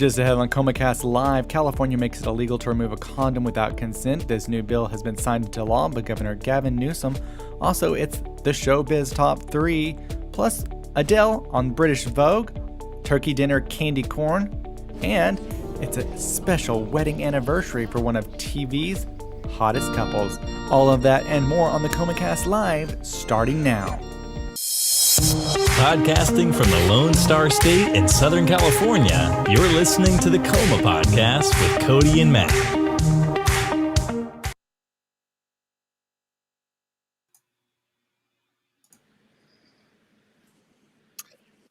Just ahead on ComaCast Live, California makes it illegal to remove a condom without consent. This new bill has been signed into law by Governor Gavin Newsom. Also, it's the Showbiz Top 3, plus Adele on British Vogue, turkey dinner candy corn, and it's a special wedding anniversary for one of TV's hottest couples. All of that and more on the ComaCast Live, starting now. Podcasting from the Lone Star State in Southern California, you're listening to the Coma Podcast with Cody and Matt.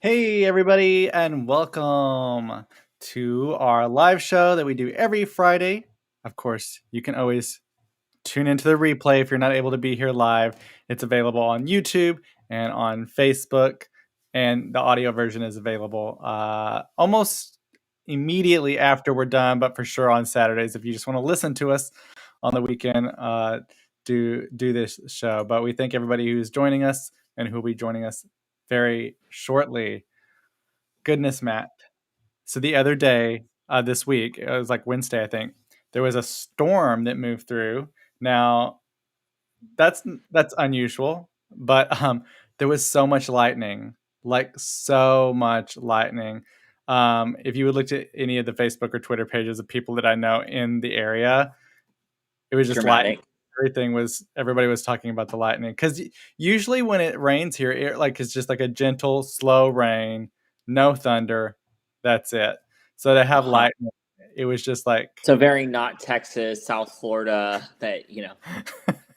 Hey everybody, and welcome to our live show that we do every Friday. Of course, you can always tune into the replay if you're not able to be here live. It's available on YouTube and on Facebook, and the audio version is available almost immediately after we're done, but for sure on Saturdays if you just want to listen to us on the weekend, do this show. But we thank everybody who's joining us and who will be joining us very shortly. Goodness, Matt. So the other day, this week, it was like Wednesday, I think, there was a storm that moved through. Now, that's unusual, but there was so much lightning, like so much lightning. If you would look at any of the Facebook or Twitter pages of people that I know in the area, it was just dramatic. Everybody was talking about the lightning, because usually when it rains here, it's just like a gentle, slow rain, no thunder. That's it. So to have lightning, it was just like, so very not Texas, South Florida, that, you know.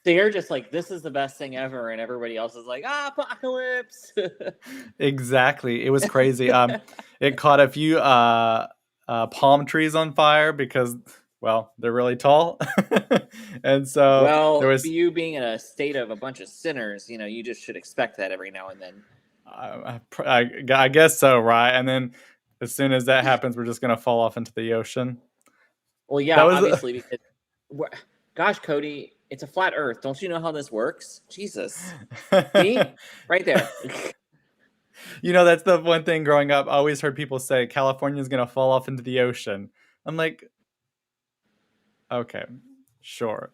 So you're just like, this is the best thing ever, and everybody else is like, apocalypse. Exactly. It was crazy. It caught a few palm trees on fire because, well, they're really tall. And so, well, you being in a state of a bunch of sinners, you know, you just should expect that every now and then. I guess so, right? And then as soon as that happens, we're just going to fall off into the ocean. Well, yeah, obviously, because, gosh, Cody, it's a flat Earth. Don't you know how this works? Jesus. See? Right there. You know, that's the one thing growing up. I always heard people say California's going to fall off into the ocean. I'm like, okay, sure.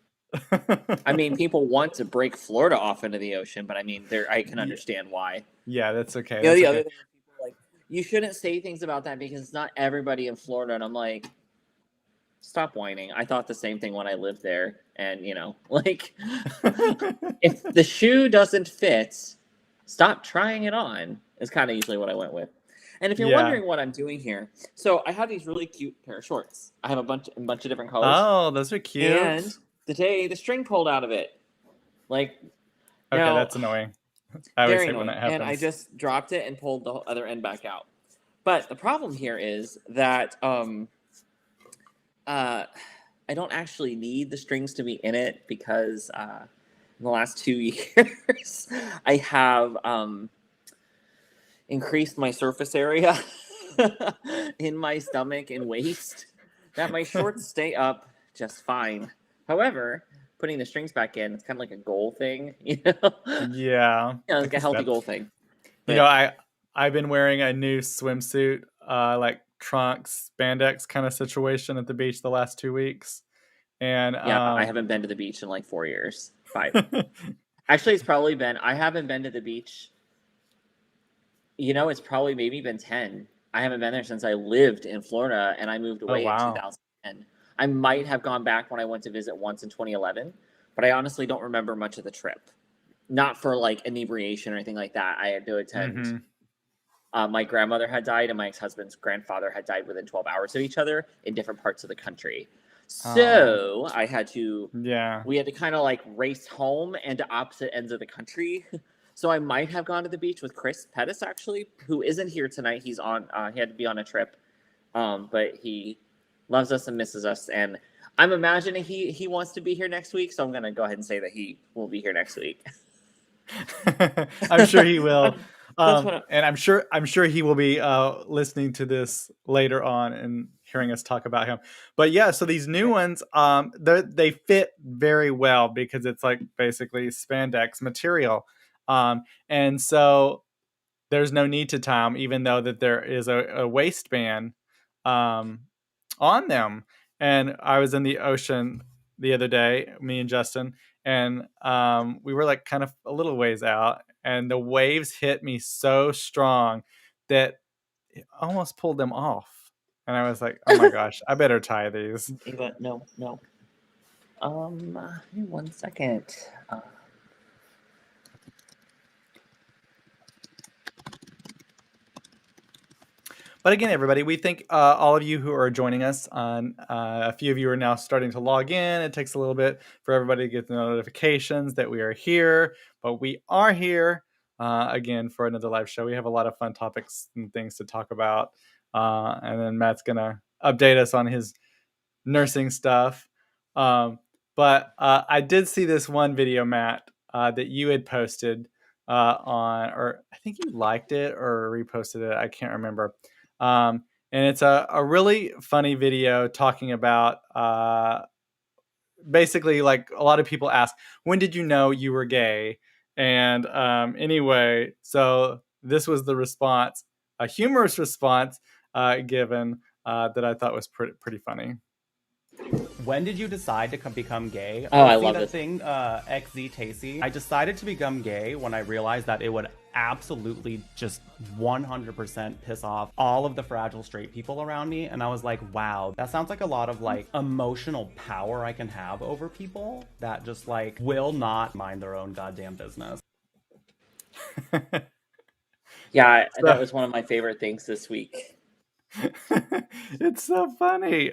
I mean, people want to break Florida off into the ocean, but I mean, I can understand why. Yeah, that's okay. You know, the other thing, people are like, you shouldn't say things about that because it's not everybody in Florida. And I'm like, stop whining. I thought the same thing when I lived there. And, you know, like, if the shoe doesn't fit, stop trying it on, is kind of usually what I went with. And if you're wondering what I'm doing here, so I have these really cute pair of shorts. I have a bunch of different colors. Oh, those are cute. And today, the string pulled out of it. Like, okay, now, that's annoying. I always hate when that happens. And I just dropped it and pulled the other end back out. But the problem here is that I don't actually need the strings to be in it because in the last 2 years, I have increased my surface area in my stomach and waist that my shorts stay up just fine. However, putting the strings back in, it's kind of like a goal thing, you know? Yeah. Like a healthy goal thing. But, you know, I've been wearing a new swimsuit, like trunks, spandex kind of situation at the beach the last 2 weeks. And I haven't been to the beach in like 4 years. 5. Actually, it's probably been, I haven't been to the beach. You know, it's probably maybe been 10. I haven't been there since I lived in Florida and I moved away in 2010. I might have gone back when I went to visit once in 2011, but I honestly don't remember much of the trip. Not for like inebriation or anything like that. I had to attend. Mm-hmm. My grandmother had died and my ex-husband's grandfather had died within 12 hours of each other in different parts of the country. So I had to, we had to kind of like race home and to opposite ends of the country. So I might have gone to the beach with Chris Pettis, actually, who isn't here tonight. He's on, he had to be on a trip, but he loves us and misses us. And I'm imagining he wants to be here next week. So I'm going to go ahead and say that he will be here next week. I'm sure he will. And I'm sure he will be listening to this later on and hearing us talk about him. But yeah, so these new ones, they fit very well because it's like basically spandex material. And so there's no need to tie them, even though that there is a waistband on them. And I was in the ocean the other day, me and Justin, and we were like kind of a little ways out, and the waves hit me so strong that it almost pulled them off. And I was like, oh my gosh, I better tie these. Ava, no. Give me 1 second. But again, everybody, we thank all of you who are joining us on. A few of you are now starting to log in. It takes a little bit for everybody to get the notifications that we are here, but we are here again for another live show. We have a lot of fun topics and things to talk about. And then Matt's going to update us on his nursing stuff. But I did see this one video, Matt, that you had posted on, or I think you liked it or reposted it. I can't remember. And it's a really funny video talking about basically, like, a lot of people ask, when did you know you were gay? And anyway, so this was the response, a humorous response given that I thought was pretty funny. When did you decide to become gay? Oh, I see love that this. thing, XZ Tacy. I decided to become gay when I realized that it would absolutely just 100% piss off all of the fragile straight people around me. And I was like, wow, that sounds like a lot of like emotional power I can have over people that just like will not mind their own goddamn business. Yeah, that was one of my favorite things this week. It's so funny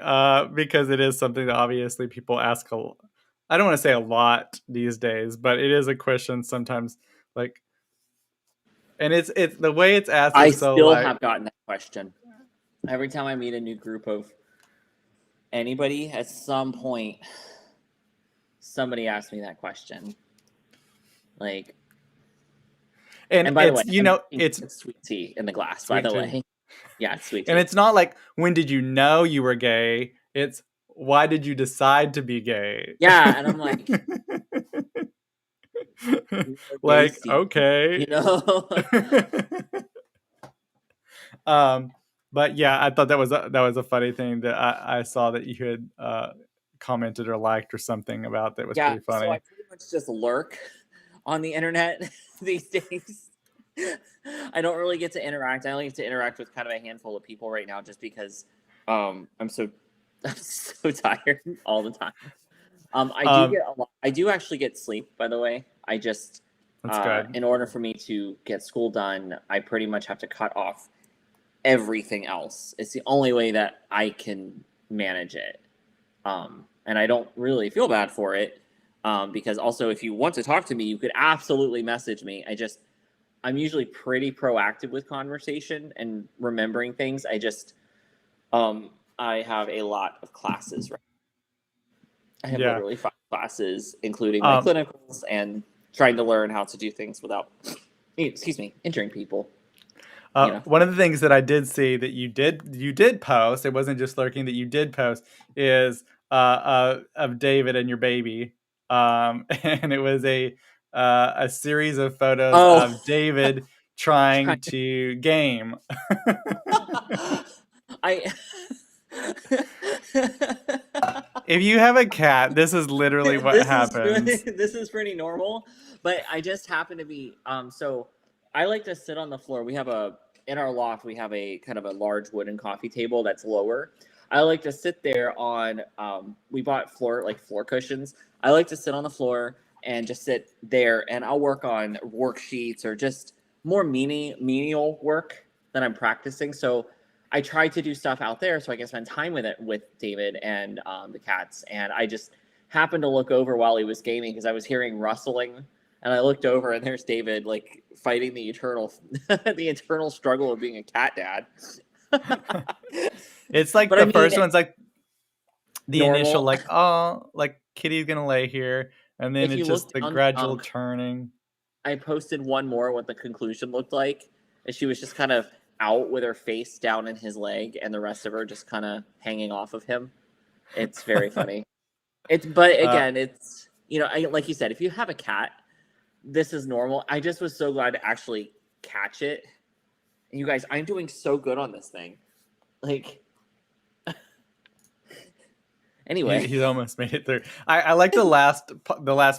because it is something that obviously people ask I don't want to say a lot these days, but it is a question sometimes, like, and it's the way it's asked I is so still like, have gotten that question. Every time I meet a new group of anybody, at some point, somebody asks me that question. Like, and by the it's, way, it's sweet tea in the glass, by the way. Yeah, it's sweet tea. And it's not like, when did you know you were gay? It's, why did you decide to be gay? Yeah, and I'm like, like, okay. You know? But yeah, I thought that was a funny thing that I saw that you had commented or liked or something about that was pretty funny. So I pretty much just lurk on the internet these days. I don't really get to interact. I only get to interact with kind of a handful of people right now, just because I'm so tired all the time. I do actually get sleep, by the way. I just that's good. In order for me to get school done, I pretty much have to cut off everything else. It's the only way that I can manage it. And I don't really feel bad for it. Because also, if you want to talk to me, you could absolutely message me. I'm usually pretty proactive with conversation and remembering things. I have a lot of classes right now. I have literally 5 classes, including my clinicals and trying to learn how to do things without, injuring people. One of the things that I did see that you did post, it wasn't just lurking, that you did post, is of David and your baby. And it was a series of photos of David trying to game. If you have a cat, this is literally what happens. This is pretty normal, but I just happen to be so I like to sit on the floor. In our loft we have a kind of a large wooden coffee table that's lower. I like to sit there on we bought floor cushions. I like to sit on the floor and just sit there, and I'll work on worksheets or just more menial work that I'm practicing. So I try to do stuff out there so I can spend time with David and the cats. And I just happened to look over while he was gaming because I was hearing rustling, and I looked over and there's David like fighting the eternal struggle of being a cat dad. It's like first one's like the normal. Initial like, oh, like Kitty's gonna lay here, and then it's just the gradual turning. I posted one more what the conclusion looked like, and she was just kind of out with her face down in his leg and the rest of her just kind of hanging off of him. It's very funny. But again, it's, like you said, if you have a cat, this is normal. I just was so glad to actually catch it. And you guys, I'm doing so good on this thing. Like, Anyway, He's almost made it through. I like the last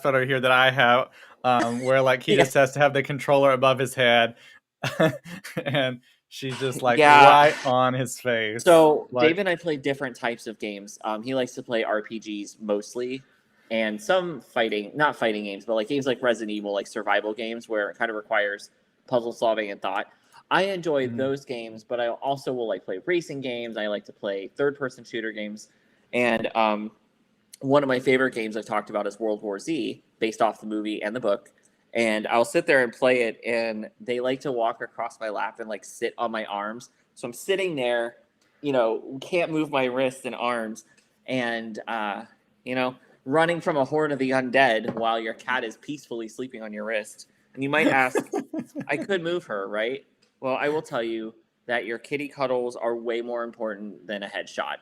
photo here that I have, where like he yeah, just has to have the controller above his head, and she's just like yeah. right on his face. So Like, Dave and I play different types of games. He likes to play RPGs mostly, and some not fighting games, but like games like Resident Evil, like survival games where it kind of requires puzzle solving and thought. I enjoy mhm. those games, but I also will like play racing games. I like to play third person shooter games, and one of my favorite games I've talked about is World War Z, based off the movie and the book. And I'll sit there and play it, and they like to walk across my lap and like sit on my arms. So I'm sitting there, can't move my wrists and arms, and running from a horde of the undead while your cat is peacefully sleeping on your wrist. And you might ask, I could move her, right? Well, I will tell you that your kitty cuddles are way more important than a headshot.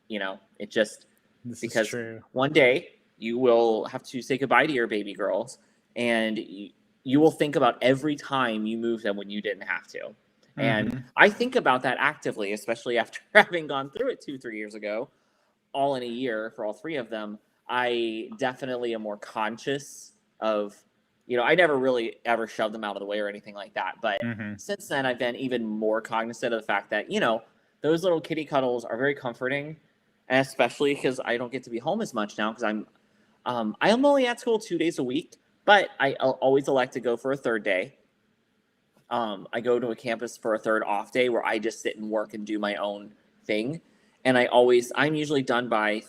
It just This is because true. one day you will have to say goodbye to your baby girls, and you will think about every time you moved them when you didn't have to. And Mhm. I think about that actively, especially after having gone through it 2-3 years ago, all in a year for all three of them. I definitely am more conscious of, I never really ever shoved them out of the way or anything like that. But Mhm. since then, I've been even more cognizant of the fact that, those little kitty cuddles are very comforting, and especially because I don't get to be home as much now because I am only at school 2 days a week, but I always elect to go for a third day. I go to a campus for a third off day where I just sit and work and do my own thing. And I'm usually done by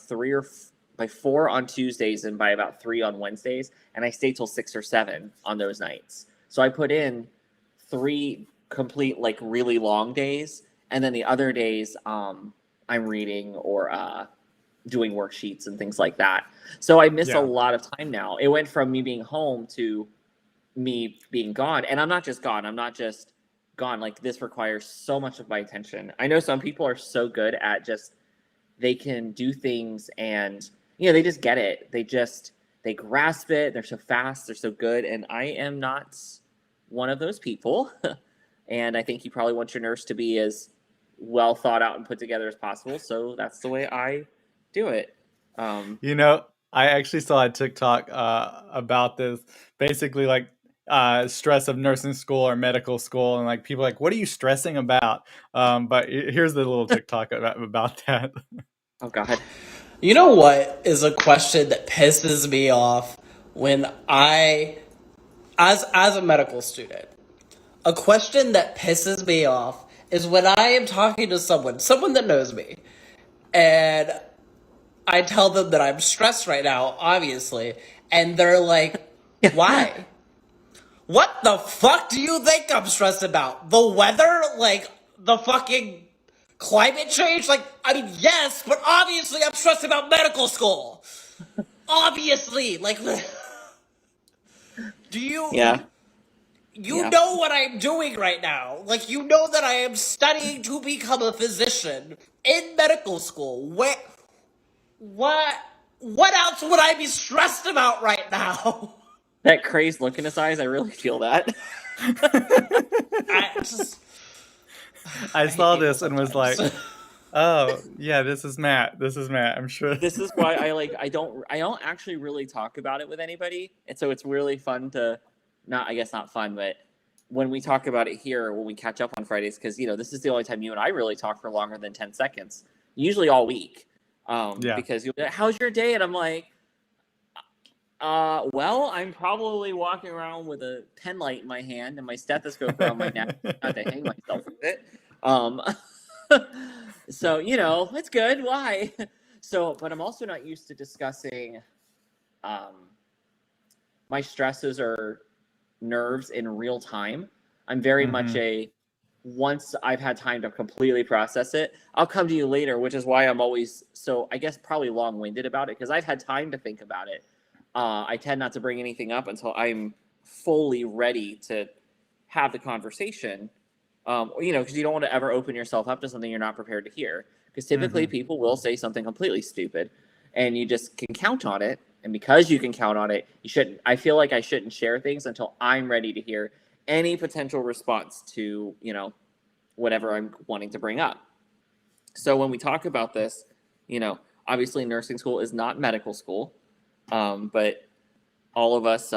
by 4 on Tuesdays and by about 3 on Wednesdays. And I stay till 6 or 7 on those nights. So I put in 3 complete, like really long days. And then the other days, I'm reading or doing worksheets and things like that. So I miss a Yeah. lot of time now. It went from me being home to me being gone. And I'm not just gone. Like, this requires so much of my attention. I know some people are so good at they can do things and, they just get it. They grasp it. They're so fast. They're so good. And I am not one of those people. And I think you probably want your nurse to be as well thought out and put together as possible. So that's the way I do it. I actually saw a TikTok about this. Basically, like stress of nursing school or medical school, and like people are like, what are you stressing about? But here's the little TikTok about that. Oh, God. You know what is a question that pisses me off when as a medical student? A question that pisses me off is when I am talking to someone that knows me, and I tell them that I'm stressed right now, obviously, and they're like, why? What the fuck do you think I'm stressed about? The weather? Like, the fucking climate change? Like, I mean, yes, but obviously I'm stressed about medical school. Obviously, like, do you Yeah. you know what I'm doing right now? Like, you know that I am studying to become a physician in medical school. What else would I be stressed about right now? That crazed look in his eyes, I really feel that. I just I I hate saw people this and was sometimes. like, oh yeah, this is Matt. This is Matt. I'm sure. This is why I don't actually really talk about it with anybody. And so it's really fun to not fun, but when we talk about it here, when we catch up on Fridays, because this is the only time you and I really talk for longer than 10 seconds, usually all week. Yeah. Because you'll be like, how's your day? And I'm like, well, I'm probably walking around with a pen light in my hand and my stethoscope around my neck, not to hang myself with it. So, it's good. Why? So, but I'm also not used to discussing my stresses or nerves in real time. I'm very much once I've had time to completely process it, I'll come to you later, which is why I'm always I guess probably long-winded about it because I've had time to think about it. I tend not to bring anything up until I'm fully ready to have the conversation. Because you don't want to ever open yourself up to something you're not prepared to hear. Because typically people will say something completely stupid, and you just can count on it. And because you can count on it, you shouldn't. I feel like I shouldn't share things until I'm ready to hear any potential response to whatever I'm wanting to bring up. So when we talk about this, obviously nursing school is not medical school, but all of us,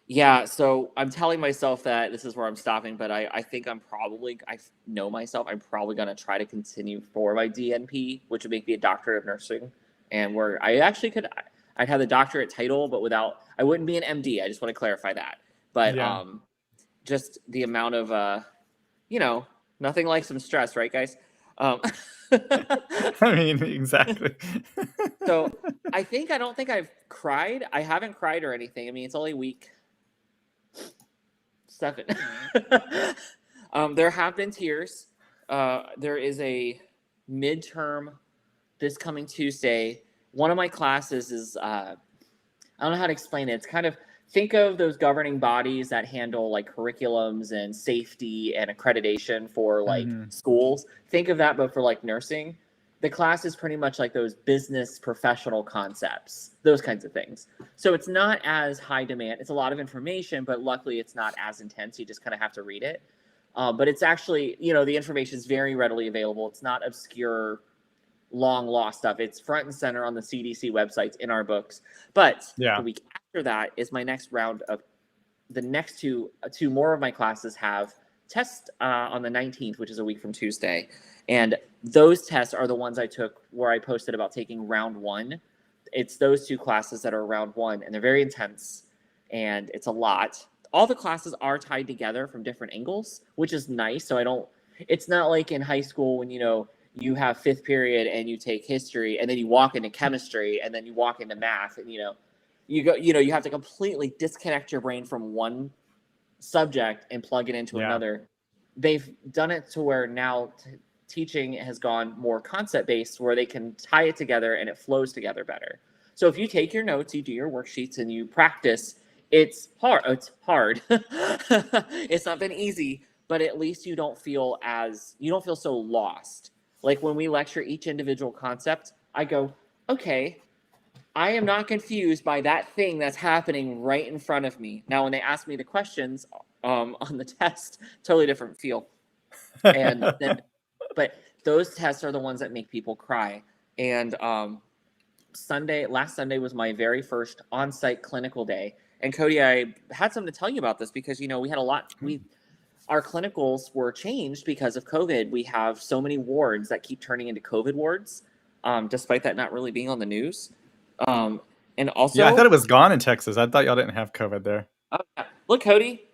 yeah, so I'm telling myself that this is where I'm stopping, but I think I know myself, I'm probably going to try to continue for my DNP, which would make me a doctorate of nursing, and where I actually I'd have the doctorate title, but I wouldn't be an MD. I just want to clarify that. But Yeah. just the amount of, nothing like some stress, right, guys? I mean, exactly. So I don't think I've cried. I haven't cried or anything. I mean, it's only week 7. There have been tears. There is a midterm this coming Tuesday. One of my classes is, I don't know how to explain it. It's kind of, think of those governing bodies that handle like curriculums and safety and accreditation for like schools. Think of that, but for like nursing. The class is pretty much like those business professional concepts, those kinds of things. So it's not as high demand. It's a lot of information, but luckily it's not as intense. You just kind of have to read it. But it's actually, the information is very readily available. It's not obscure, long lost stuff. It's front and center on the CDC websites in our books. But the week after that is my next round of the next two more of my classes have tests on the 19th, which is a week from Tuesday. And those tests are the ones I took where I posted about taking round 1. It's those 2 classes that are round 1, and they're very intense, and it's a lot. All the classes are tied together from different angles, which is nice. So it's not like in high school when, you have 5th period and you take history, and then you walk into chemistry, and then you walk into math, and, you have to completely disconnect your brain from one subject and plug it into another. They've done it to where now teaching has gone more concept-based, where they can tie it together and it flows together better. So if you take your notes, you do your worksheets, and you practice, it's hard. It's not been easy, but at least you don't feel so lost. Like when we lecture each individual concept, I go, okay, I am not confused by that thing that's happening right in front of me. Now, when they ask me the questions on the test, totally different feel. And then, but those tests are the ones that make people cry. And last Sunday was my very first on-site clinical day. And Cody, I had something to tell you about this because, we had a lot. Our clinicals were changed because of COVID. We have so many wards that keep turning into COVID wards, despite that not really being on the news. And also, I thought it was gone in Texas. I thought y'all didn't have COVID there. Oh, yeah. Look, Cody,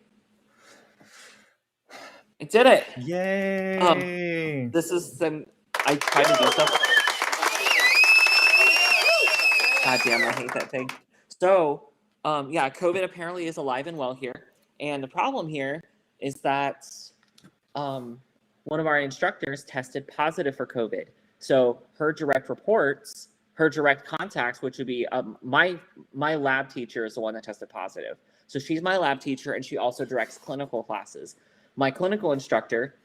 I did it! Yay! This is I tried to do something. God damn, I hate that thing. So, COVID apparently is alive and well here, and the problem here is that one of our instructors tested positive for COVID. So her direct contacts, which would be my lab teacher is the one that tested positive. So she's my lab teacher, and she also directs clinical classes. My clinical instructor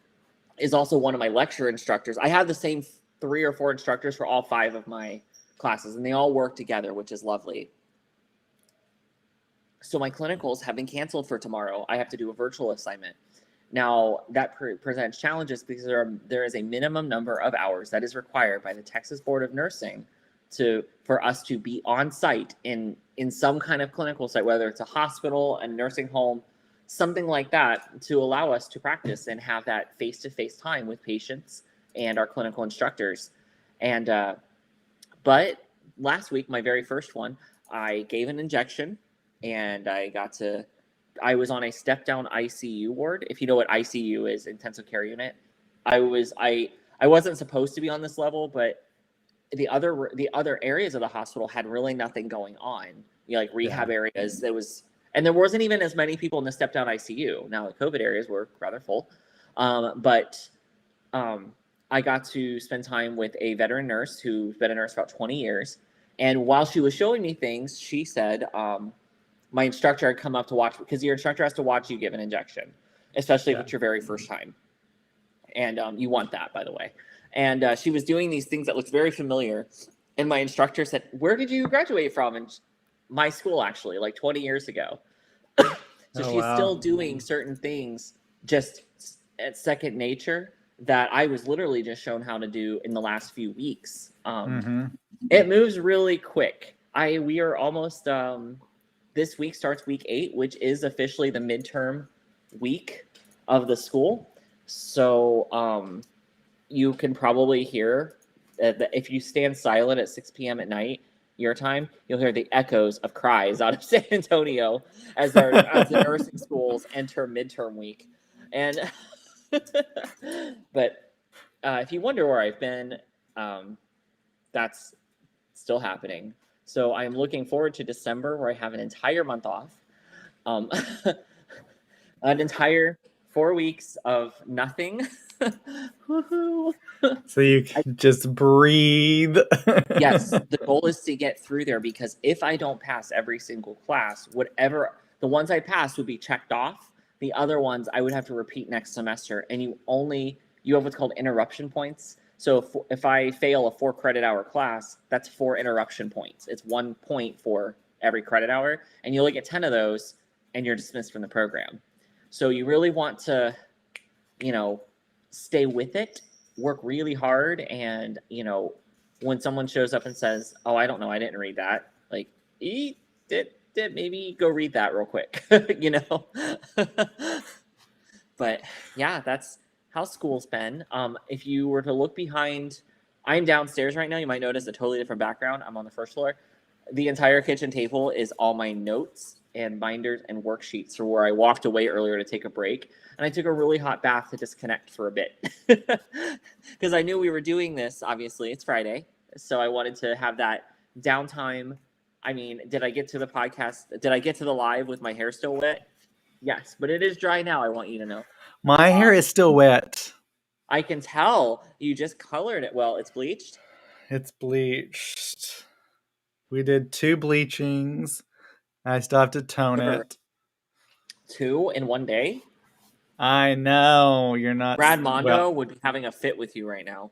is also one of my lecture instructors. I have the same 3 or 4 instructors for all 5 of my classes, and they all work together, which is lovely. So my clinicals have been canceled for tomorrow. I have to do a virtual assignment. Now, that presents challenges because there is a minimum number of hours that is required by the Texas Board of Nursing for us to be on site in some kind of clinical site, whether it's a hospital, a nursing home, something like that, to allow us to practice and have that face-to-face time with patients and our clinical instructors. And but last week, my very first one, I gave an injection, and I was on a step-down ICU ward. If you know what ICU is, intensive care unit. I wasn't supposed to be on this level, but the other areas of the hospital had really nothing going on. Like rehab areas, and there wasn't even as many people in the step-down ICU. Now the COVID areas were rather full, but I got to spend time with a veteran nurse who's been a nurse for about 20 years. And while she was showing me things, she said, my instructor had come up to watch, because your instructor has to watch you give an injection, especially if it's your very first time. And you want that, by the way. And she was doing these things that looked very familiar. And my instructor said, "Where did you graduate from?" And my school, actually, like 20 years ago. So she's still doing certain things just at second nature. that I was literally just shown how to do in the last few weeks. It moves really quick. We are almost this week starts week 8, which is officially the midterm week of the school. So you can probably hear that if you stand silent at 6 p.m. at night, your time, you'll hear the echoes of cries out of San Antonio as the nursing schools enter midterm week. And but if you wonder where I've been, that's still happening. So I'm looking forward to December, where I have an entire month off, an entire 4 weeks of nothing. Woohoo! So you can just breathe. Yes, the goal is to get through there, because if I don't pass every single class, whatever the ones I passed would be checked off. The other ones I would have to repeat next semester, and you have what's called interruption points. So if I fail a 4 credit hour class, that's 4 interruption points. It's 1 point for every credit hour, and you only get 10 of those, and you're dismissed from the program. So you really want to, stay with it, work really hard, and when someone shows up and says, "Oh, I don't know, I didn't read that," like, maybe go read that real quick, But yeah, that's how school's been. If you were to look behind, I'm downstairs right now. You might notice a totally different background. I'm on the first floor. The entire kitchen table is all my notes and binders and worksheets for where I walked away earlier to take a break. And I took a really hot bath to disconnect for a bit. Because I knew we were doing this, obviously. It's Friday. So I wanted to have that downtime. I mean, did I get to the podcast? Did I get to the live with my hair still wet? Yes, but it is dry now, I want you to know. My hair is still wet. I can tell. You just colored it. Well, it's bleached? It's bleached. We did 2 bleachings. I still have to tone it. 2 in one day? I know. You're not... Brad Mondo would be having a fit with you right now.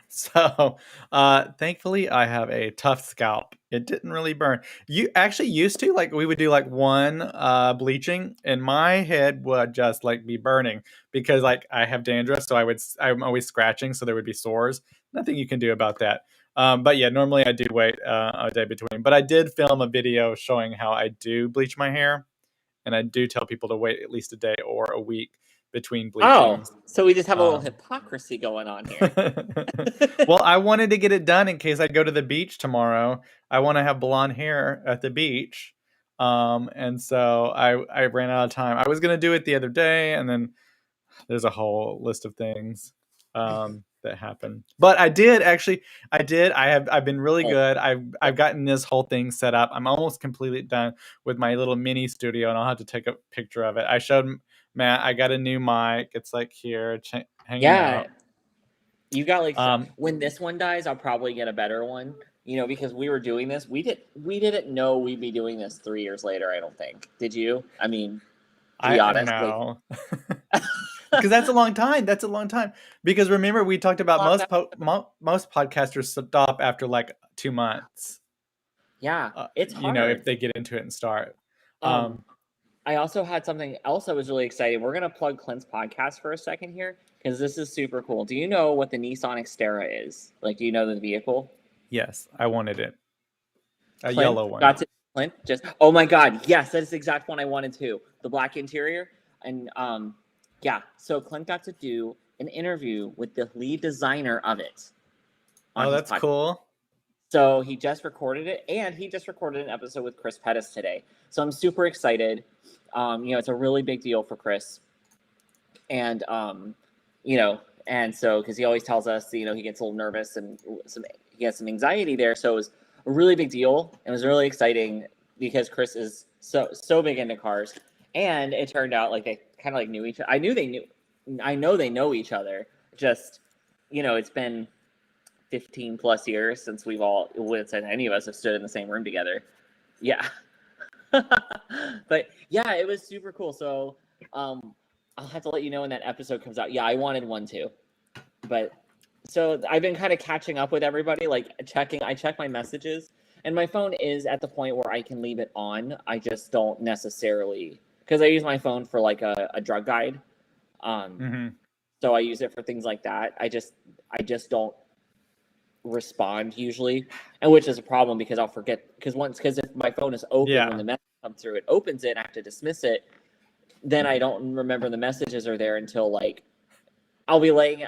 So, thankfully, I have a tough scalp. It didn't really burn. You actually used to, we would do 1 bleaching, and my head would just be burning because I have dandruff, so I'm always scratching, so there would be sores. Nothing you can do about that. But yeah, normally I do wait a day between. But I did film a video showing how I do bleach my hair, and I do tell people to wait at least a day or a week between bleachings. Oh, so we just have a little hypocrisy going on here. Well, I wanted to get it done in case I go to the beach tomorrow. I want to have blonde hair at the beach. And so I ran out of time. I was going to do it the other day, and then there's a whole list of things that happened. But I did actually. I've been really good. I've gotten this whole thing set up. I'm almost completely done with my little mini studio, and I'll have to take a picture of it. I showed Matt, I got a new mic. It's here hanging out. You got when this one dies, I'll probably get a better one. Because we were doing this. We didn't know we'd be doing this 3 years later, I don't think. Did you? I mean, to be honest. No. Because that's a long time. That's a long time. Because remember, we talked about most podcasters stop after 2 months. Yeah, it's hard. If they get into it and start. I also had something else that was really exciting. We're going to plug Clint's podcast for a second here, because this is super cool. Do you know what the Nissan Xterra is? Do you know the vehicle? Yes, I wanted it. Yellow one. Clint oh my God. Yes, that is the exact one I wanted too. The black interior. And yeah, so Clint got to do an interview with the lead designer of it. Oh, that's cool. So he just recorded it, and he just recorded an episode with Chris Pettis today. So I'm super excited. It's a really big deal for Chris. And, and so, because he always tells us, he gets a little nervous and he has some anxiety there. So it was a really big deal. It was really exciting because Chris is so big into cars. And it turned out they kind of knew each other. I know they know each other. Just, it's been 15 plus years since any of us have stood in the same room together. Yeah. But yeah, it was super cool. So I'll have to let you know when that episode comes out. Yeah, I wanted one too. But so I've been kind of catching up with everybody, I check my messages, and my phone is at the point where I can leave it on. I just don't necessarily, because I use my phone for a drug guide. So I use it for things like that. I just don't respond usually, and which is a problem because I'll forget, because if my phone is open when the message comes through, it opens it and I have to dismiss it, then I don't remember the messages are there until like I'll be laying.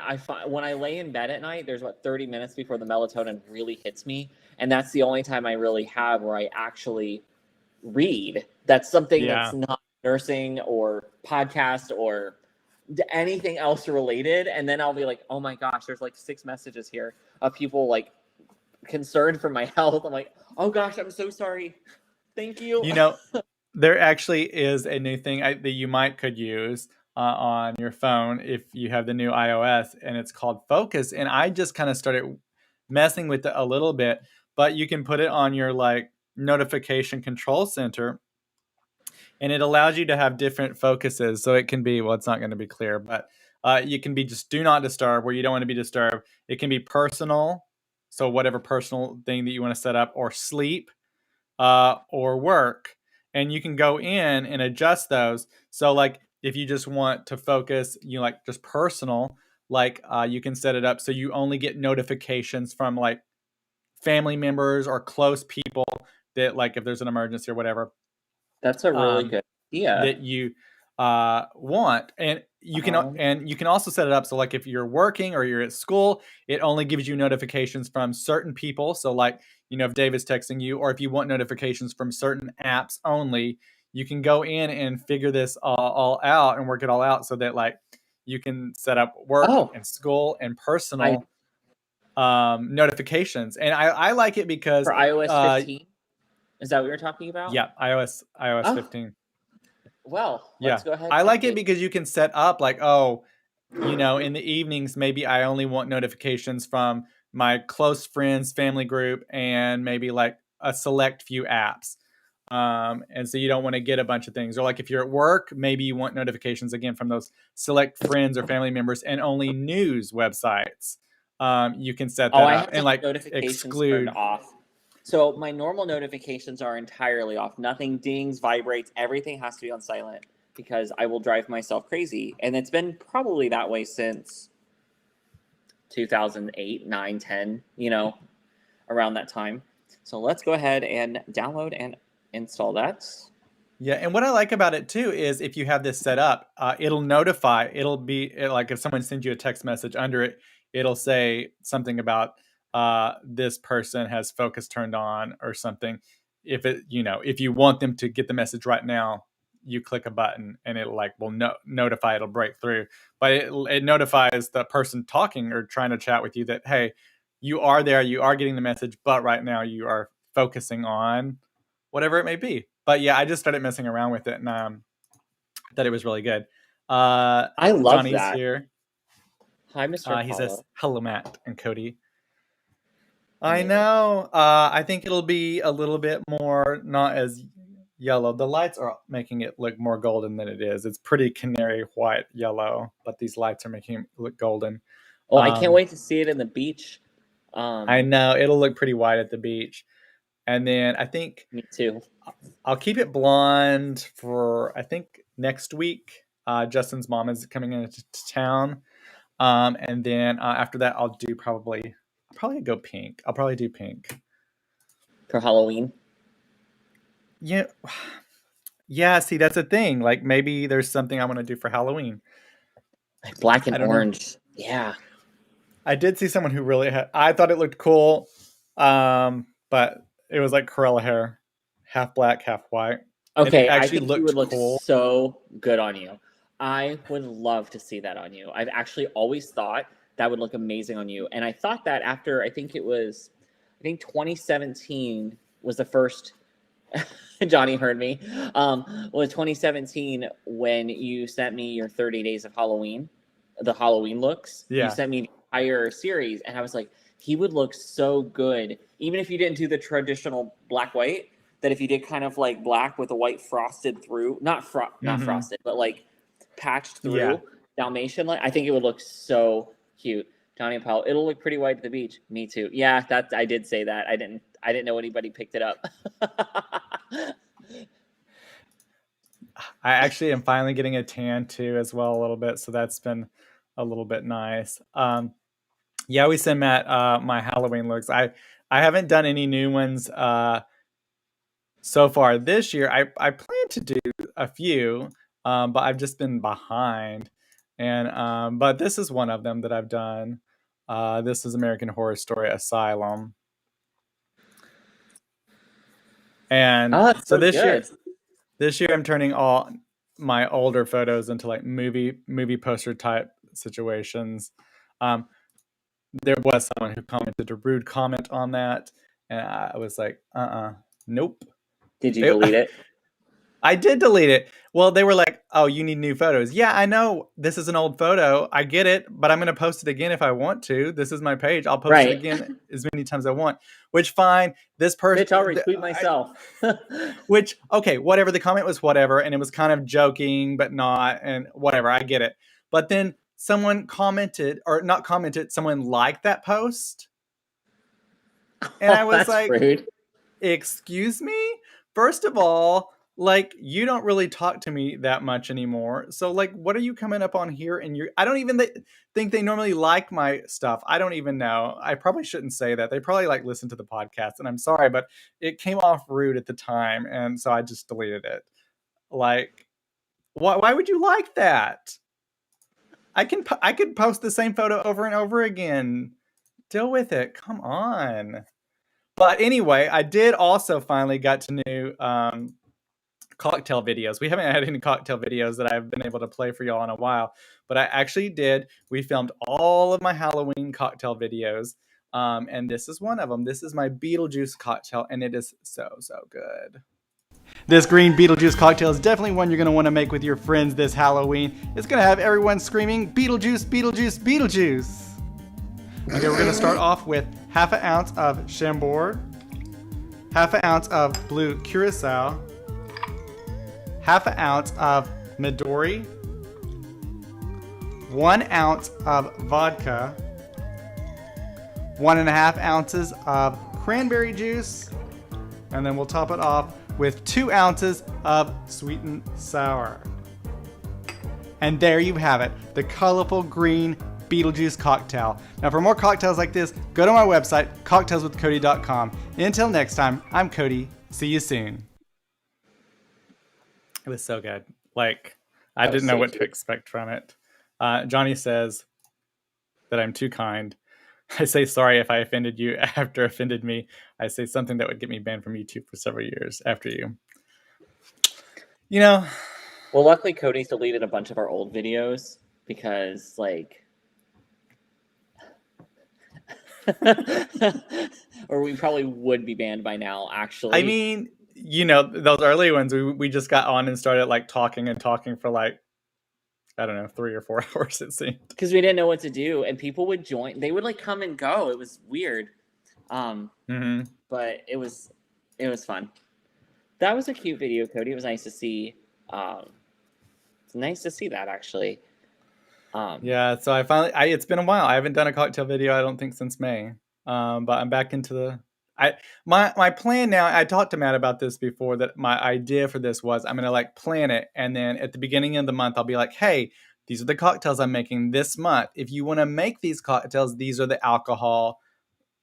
When I lay in bed at night, there's 30 minutes before the melatonin really hits me, and that's the only time I really have where I actually read. That's something that's not nursing or podcast or anything else related. And then I'll be like, oh my gosh, there's like 6 messages here of people like concerned for my health. I'm like, oh gosh, I'm so sorry. Thank you. You know, there actually is a new thing that you could use on your phone if you have the new iOS, and it's called Focus. And I just kind of started messing with it a little bit, but you can put it on your like notification control center, and it allows you to have different focuses. So it can be, well, it's not going to be clear, but you can be just do not disturb, where you don't want to be disturbed. It can be personal, so whatever personal thing that you want to set up, or sleep, or work. And you can go in and adjust those. So like if you just want to focus, you like just personal, like you can set it up so you only get notifications from like family members or close people that, like, if there's an emergency or whatever, That's a really good idea. that you want. And you can also set it up so like if you're working or you're at school, it only gives you notifications from certain people. So like, you know, if David's texting you, or if you want notifications from certain apps only, you can go in and figure this all out and work it all out so that like you can set up work and school and personal notifications. And I like it because for iOS 15, is that what you're talking about? Yeah, iOS 15. Well, let's go ahead. I like it because you can set up like, oh, you know, in the evenings, maybe I only want notifications from my close friends, family group, and maybe like a select few apps. And so you don't want to get a bunch of things. Or like if you're at work, maybe you want notifications again from those select friends or family members, and only news websites. You can set that up and like exclude turned off. So my normal notifications are entirely off. Nothing dings, vibrates. Everything has to be on silent because I will drive myself crazy. And it's been probably that way since 2008, 9, 10, you know, around that time. So let's go ahead and download and install that. Yeah, and what I like about it too is if you have this set up, it'll notify. It'll be like if someone sends you a text message under it, it'll say something about this person has focus turned on or something. If it, you know, if you want them to get the message right now, you click a button and it'll like will notify. It'll break through, but it notifies the person talking or trying to chat with you that, hey, you are there, you are getting the message, but right now you are focusing on whatever it may be. But yeah, I just started messing around with it and thought it was really good. I love Johnny's that. here. Hi, Mr. He says, hello, Matt and Cody. I know. I think it'll be a little bit more not as yellow. The lights are making it look more golden than it is. It's pretty canary white yellow, but these lights are making it look golden. Oh, I can't wait to see it in the beach. I know. It'll look pretty white at the beach. And then I think... Me too. I'll keep it blonde for, I think, next week. Justin's mom is coming into town. And then after that, I'll do probably go pink. I'll probably do pink. For Halloween? Yeah. Yeah, see, that's a thing. Like, maybe there's something I want to do for Halloween. Like black and orange. Know. Yeah. I did see someone who really I thought it looked cool. But it was like Corella hair. Half black, half white. Okay, I think it would look cool. So good on you. I would love to see that on you. I've actually always thought that would look amazing on you. And I thought that after, I think 2017 was the first, Johnny heard me, was 2017 when you sent me your 30 days of Halloween, the Halloween looks. Yeah. You sent me the entire series, and I was like, he would look so good, even if you didn't do the traditional black-white, that if you did kind of like black with a white frosted through, not frosted, but like patched through Dalmatian, I think it would look so cute. Johnny and Paul, it'll look pretty white at the beach. Me too. Yeah, I did say that. I didn't know anybody picked it up. I actually am finally getting a tan too as well a little bit, so that's been a little bit nice. Yeah, we send Matt my Halloween looks. I haven't done any new ones so far this year. I plan to do a few, but I've just been behind. And but this is one of them that I've done. This is American Horror Story Asylum. And Oh, that's so so good. this year I'm turning all my older photos into like movie poster type situations. There was someone who commented a rude comment on that, and I was like, nope. Did you delete it? I did delete it. Well, they were like, oh, you need new photos. Yeah, I know this is an old photo. I get it, but I'm going to post it again if I want to. This is my page. I'll post it again as many times as I want, which fine. This person. Bitch, I'll retweet myself. Which, okay, whatever. The comment was whatever, and it was kind of joking, but not, and whatever. I get it. But then someone commented, or not commented, someone liked that post. And I was like, rude. Excuse me? First of all, like, you don't really talk to me that much anymore. So, like, what are you coming up on here? And I don't even think they normally like my stuff. I don't even know. I probably shouldn't say that. They probably like listen to the podcast, and I'm sorry, but it came off rude at the time, and so I just deleted it. Like, why would you like that? I could post the same photo over and over again. Deal with it. Come on. But anyway, I did also finally got to new cocktail videos. We haven't had any cocktail videos that I've been able to play for y'all in a while, but I actually did. We filmed all of my Halloween cocktail videos, and this is one of them. This is my Beetlejuice cocktail, and it is so good. This green Beetlejuice cocktail is definitely one you're going to want to make with your friends this Halloween. It's going to have everyone screaming, Beetlejuice, Beetlejuice, Beetlejuice. Okay, we're going to start off with half an ounce of Chambord, half an ounce of blue Curacao, half an ounce of Midori, 1 ounce of vodka, 1.5 ounces of cranberry juice, and then we'll top it off with 2 ounces of sweet and sour. And there you have it, the colorful green Beetlejuice cocktail. Now for more cocktails like this, go to my website, cocktailswithcody.com. Until next time, I'm Cody. See you soon. It was so good. Like, I didn't know what to expect from it. Johnny says that I'm too kind. I say sorry if I offended you after offended me. I say something that would get me banned from YouTube for several years after you. You know. Well, luckily Cody's deleted a bunch of our old videos because, like, or we probably would be banned by now, actually. I mean, you know, those early ones, we just got on and started like talking for like, I don't know, 3 or 4 hours it seemed. Because we didn't know what to do, and people would join. They would like come and go. It was weird. But it was fun. That was a cute video, Cody. It was nice to see. It's nice to see that, actually. Yeah, so I finally, it's been a while. I haven't done a cocktail video, I don't think, since May. But I'm back into the, my plan now, I talked to Matt about this before, that my idea for this was I'm going to like plan it. And then at the beginning of the month, I'll be like, hey, these are the cocktails I'm making this month. If you want to make these cocktails, these are the alcohol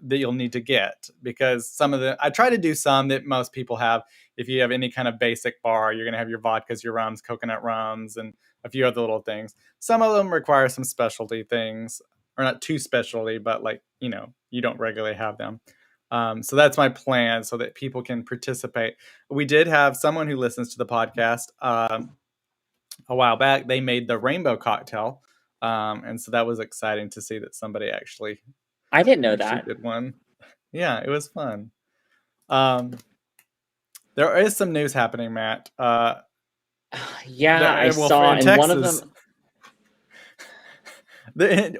that you'll need to get, because some of the, I try to do some that most people have. If you have any kind of basic bar, you're going to have your vodkas, your rums, coconut rums, and a few other little things. Some of them require some specialty things, or not too specialty, but like, you know, you don't regularly have them. So that's my plan, so that people can participate. We did have someone who listens to the podcast a while back. They made the rainbow cocktail. And so that was exciting to see that somebody actually, I didn't know that. did one. Yeah, it was fun. There is some news happening, Matt. Yeah, I saw in one of them.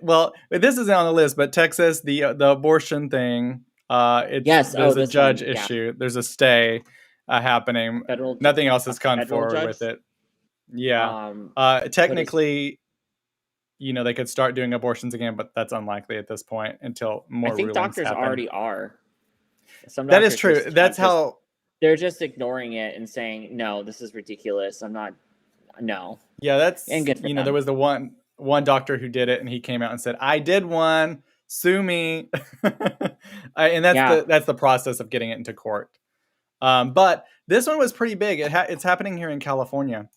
Well, this isn't on the list, but Texas, the abortion thing. There's a judge issue. Yeah. There's a stay happening. Nothing else has gone forward with it. Yeah. Technically, you know, they could start doing abortions again, but that's unlikely at this point until more. I think rulings doctors happen. Already are. That is true. That's how they're just ignoring it and saying, "No, this is ridiculous. I'm not." No. Yeah, that's, you know, there was the one one doctor who did it, and he came out and said, "I did one. Sue me." And that's the process of getting it into court. But this one was pretty big. It's happening here in California,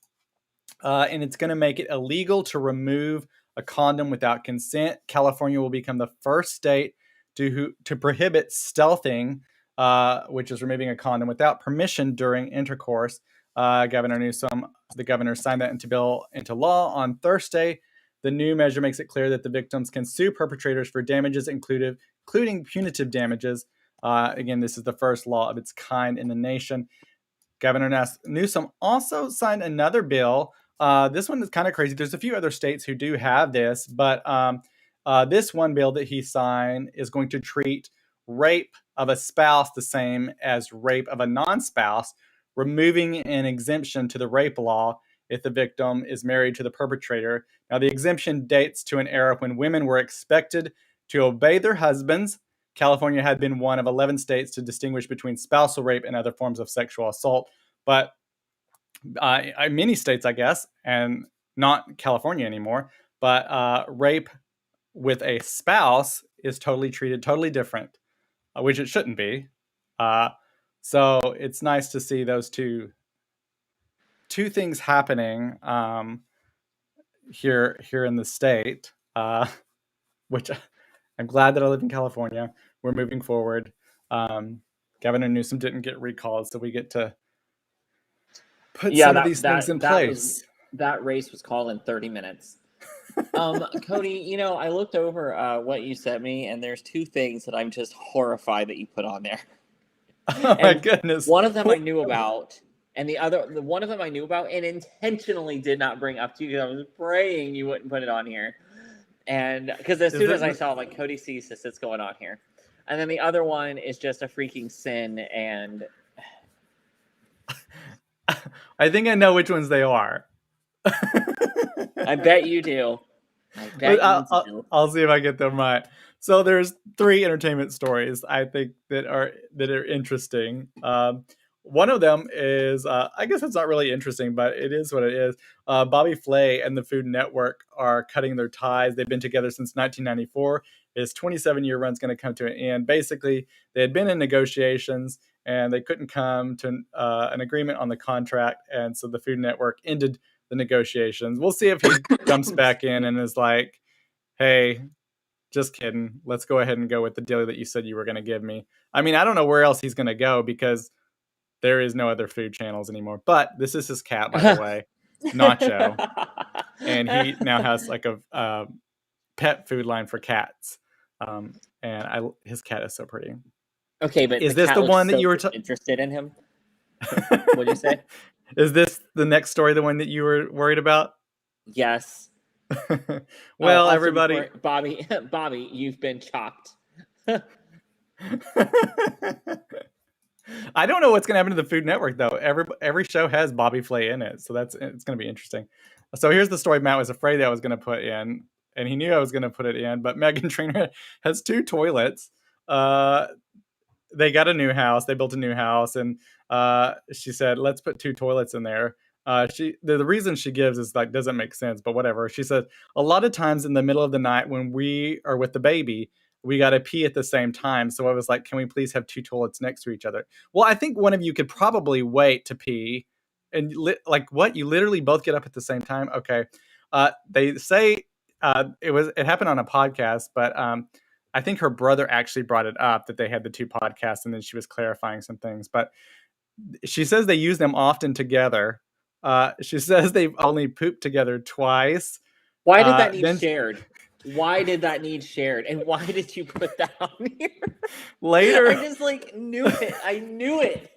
and it's going to make it illegal to remove a condom without consent. California will become the first state to prohibit stealthing, which is removing a condom without permission during intercourse. Governor Newsom, the governor, signed that into law on Thursday. The new measure makes it clear that the victims can sue perpetrators for damages, including punitive damages. Again, this is the first law of its kind in the nation. Governor Newsom also signed another bill. This one is kind of crazy. There's a few other states who do have this, but this one bill that he signed is going to treat rape of a spouse the same as rape of a non-spouse, removing an exemption to the rape law if the victim is married to the perpetrator. Now, the exemption dates to an era when women were expected to obey their husbands. California had been one of 11 states to distinguish between spousal rape and other forms of sexual assault. But many states, I guess, and not California anymore, but rape with a spouse is treated totally different, which it shouldn't be. So it's nice to see those two things happening here in the state, which I'm glad that I live in California. We're moving forward. Governor Newsom didn't get recalled, so we get to put some of these things in place. That race was called in 30 minutes. Cody, I looked over what you sent me, and there's two things that I'm just horrified that you put on there. Oh my goodness. One of them I knew about, and the one of them I knew about and intentionally did not bring up to you because I was praying you wouldn't put it on here. And because as soon as I saw, like, Cody sees this, it's going on here. And then the other one is just a freaking sin, and I think I know which ones they are. I bet you do. I'll see if I get them right. So there's 3 entertainment stories I think that are interesting. One of them is, I guess it's not really interesting, but it is what it is. Bobby Flay and the Food Network are cutting their ties. They've been together since 1994. His 27-year run's going to come to an end. Basically, they had been in negotiations, and they couldn't come to an agreement on the contract, and so the Food Network ended the negotiations. We'll see if he jumps back in and is like, hey, just kidding. Let's go ahead and go with the deal that you said you were going to give me. I mean, I don't know where else he's going to go because there is no other food channels anymore. But this is his cat, by the way, Nacho. And he now has like a pet food line for cats. And his cat is so pretty. Okay, but is this the one that you were interested in him? What did you say? Is this the next story, the one that you were worried about? Yes. Well, everybody, Bobby, you've been chopped. I don't know what's going to happen to the Food Network, though. Every show has Bobby Flay in it, so it's going to be interesting. So here's the story Matt was afraid that I was going to put in, and he knew I was going to put it in. But Meghan Trainor has 2 toilets. They got a new house. They built a new house, and she said, "Let's put 2 toilets in there." The reason she gives is like doesn't make sense, but whatever. She said a lot of times in the middle of the night when we are with the baby, we got to pee at the same time. So I was like, can we please have 2 toilets next to each other? Well, I think one of you could probably wait to pee. And like what? You literally both get up at the same time? Okay. They say it happened on a podcast, but I think her brother actually brought it up that they had the 2 podcasts, and then she was clarifying some things. But she says they use them often together. She says they've only pooped together twice. Why did that need shared? Why did that need shared? And why did you put that on here? Later. I just knew it. I knew it.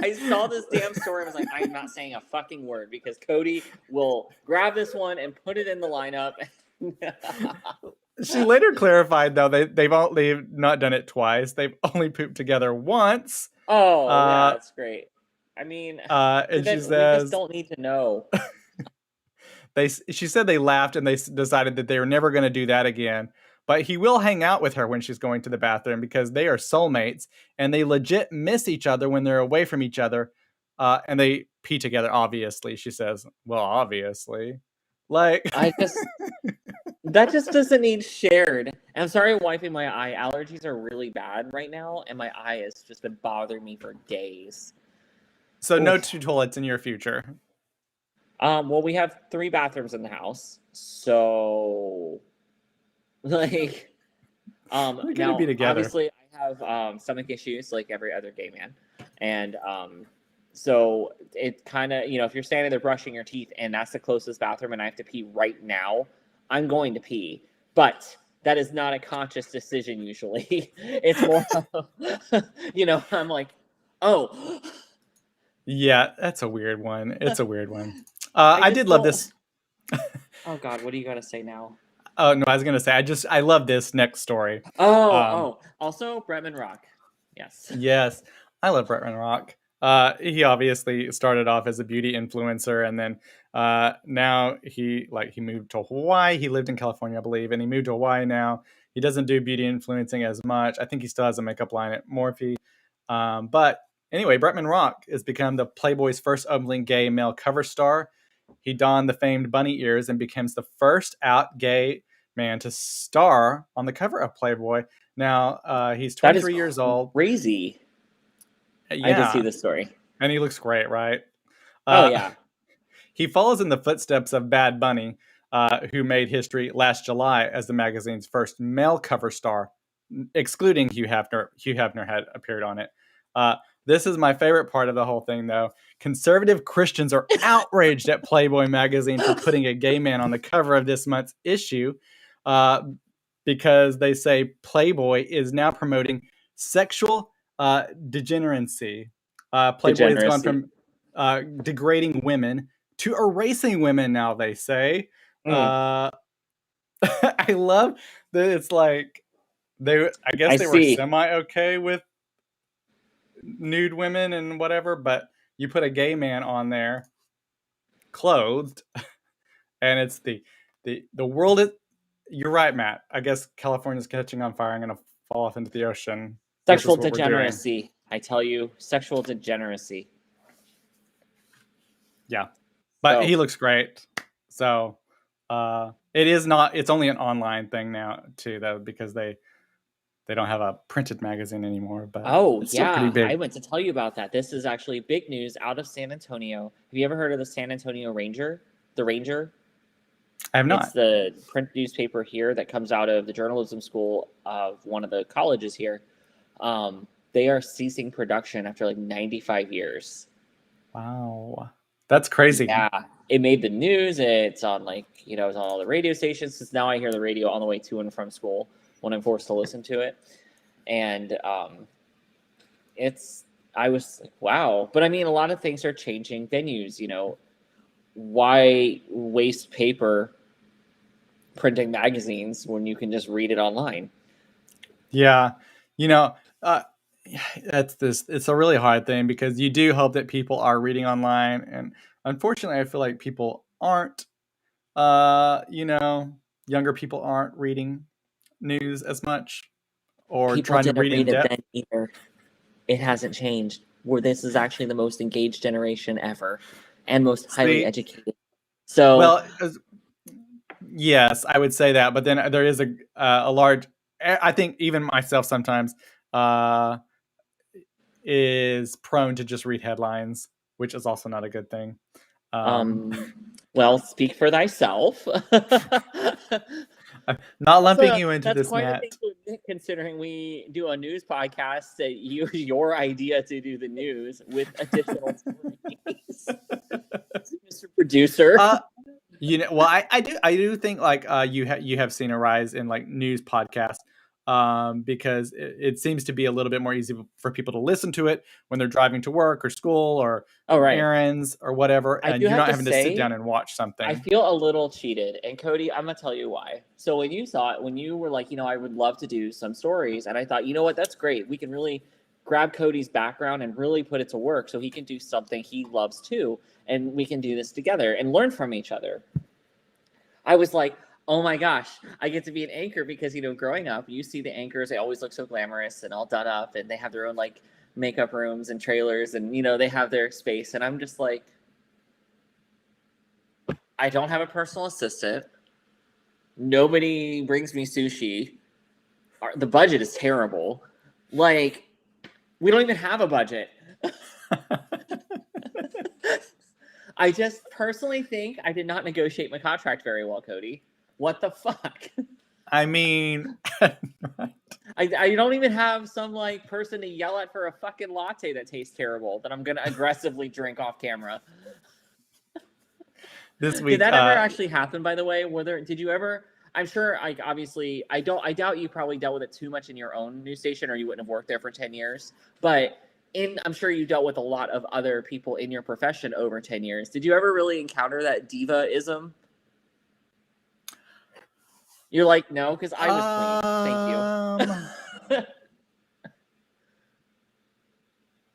I saw this damn story. I was like, I'm not saying a fucking word because Cody will grab this one and put it in the lineup. She later clarified, though, they've not done it twice. They've only pooped together once. Oh, yeah, that's great. I mean, and she says, we just don't need to know. She said they laughed and they decided that they were never going to do that again. But he will hang out with her when she's going to the bathroom because they are soulmates and they legit miss each other when they're away from each other. And they pee together, obviously. She says, well, obviously. Like, That just doesn't need shared. And I'm sorry I'm wiping my eye. Allergies are really bad right now, and my eye has just been bothering me for days. So no Oof. 2 toilets in your future. Well, we have 3 bathrooms in the house, so like, We're gonna now be together. obviously I have stomach issues like every other gay man, and so it kind of, if you're standing there brushing your teeth and that's the closest bathroom and I have to pee right now, I'm going to pee, but that is not a conscious decision usually. It's more, I'm like, oh. Yeah, that's a weird one. It's a weird one. I I just did love don't- this. Oh God, what do you got to say now? Oh no, I was gonna say I love this next story. Also Bretman Rock. Yes. Yes, I love Bretman Rock. He obviously started off as a beauty influencer, and then now he moved to Hawaii. He lived in California, I believe, and he moved to Hawaii now. He doesn't do beauty influencing as much. I think he still has a makeup line at Morphe. But anyway, Bretman Rock has become the Playboy's first openly gay male cover star. He donned the famed bunny ears and becomes the first out gay man to star on the cover of Playboy. Now, he's 23 years old. Crazy. Yeah. I did see this story. And he looks great, right? Oh, yeah. He follows in the footsteps of Bad Bunny, who made history last July as the magazine's first male cover star, excluding Hugh Hefner. Hugh Hefner had appeared on it. This is my favorite part of the whole thing, though. Conservative Christians are outraged at Playboy magazine for putting a gay man on the cover of this month's issue because they say Playboy is now promoting sexual degeneracy. Playboy has gone from degrading women to erasing women now, they say. I love that it's like they were semi okay with nude women and whatever, but you put a gay man on there clothed and it's the world is, you're right, Matt. I guess California's catching on fire and gonna fall off into the ocean. Sexual degeneracy. I tell you, sexual degeneracy. Yeah. But he looks great. So it's only an online thing now too, though, because they don't have a printed magazine anymore. But it's still pretty big. I went to tell you about that. This is actually big news out of San Antonio. Have you ever heard of the San Antonio Ranger? The Ranger? I have not. It's the print newspaper here that comes out of the journalism school of one of the colleges here. They are ceasing production after like 95 years. Wow. That's crazy. Yeah. It made the news. It's on it's on all the radio stations. Because now I hear the radio on the way to and from school when I'm forced to listen to it. And I was like, wow. But I mean, a lot of things are changing. Venues, why waste paper printing magazines when you can just read it online? Yeah. It's a really hard thing because you do hope that people are reading online. And unfortunately, I feel like people aren't, younger people aren't reading news as much or people trying to read in depth. Then either. It hasn't changed. Where this is actually the most engaged generation ever and most highly educated. So, well, yes, I would say that. But then there is a large, I think even myself sometimes is prone to just read headlines, which is also not a good thing. Well, speak for thyself. I'm not lumping you into this, Matt. That's quite a thing, considering we do a news podcast that your idea to do the news with additional stories. Mr. Producer. Well, I do think you have seen a rise in news podcasts because it seems to be a little bit more easy for people to listen to it when they're driving to work or school or errands or whatever, and you're not having to sit down and watch something. I feel a little cheated, and Cody, I'm gonna tell you why. So when you were like, I would love to do some stories, and I thought, you know what, that's great. We can really grab Cody's background and really put it to work so he can do something he loves too, and we can do this together and learn from each other. I was like, oh my gosh, I get to be an anchor because, growing up, you see the anchors, they always look so glamorous and all done up, and they have their own makeup rooms and trailers, and they have their space, and I'm just like, I don't have a personal assistant. Nobody brings me sushi. The budget is terrible. Like, we don't even have a budget. I just personally think I did not negotiate my contract very well, Cody. What the fuck? I mean, I don't even have some like person to yell at for a fucking latte that tastes terrible that I'm gonna aggressively drink off camera. This week, did that ever actually happen? By the way, did you ever? I'm sure. Like, obviously, I doubt you probably dealt with it too much in your own news station, or you wouldn't have worked there for 10 years. But I'm sure you dealt with a lot of other people in your profession over 10 years. Did you ever really encounter that diva-ism? You're like, no, because I was clean. Thank you.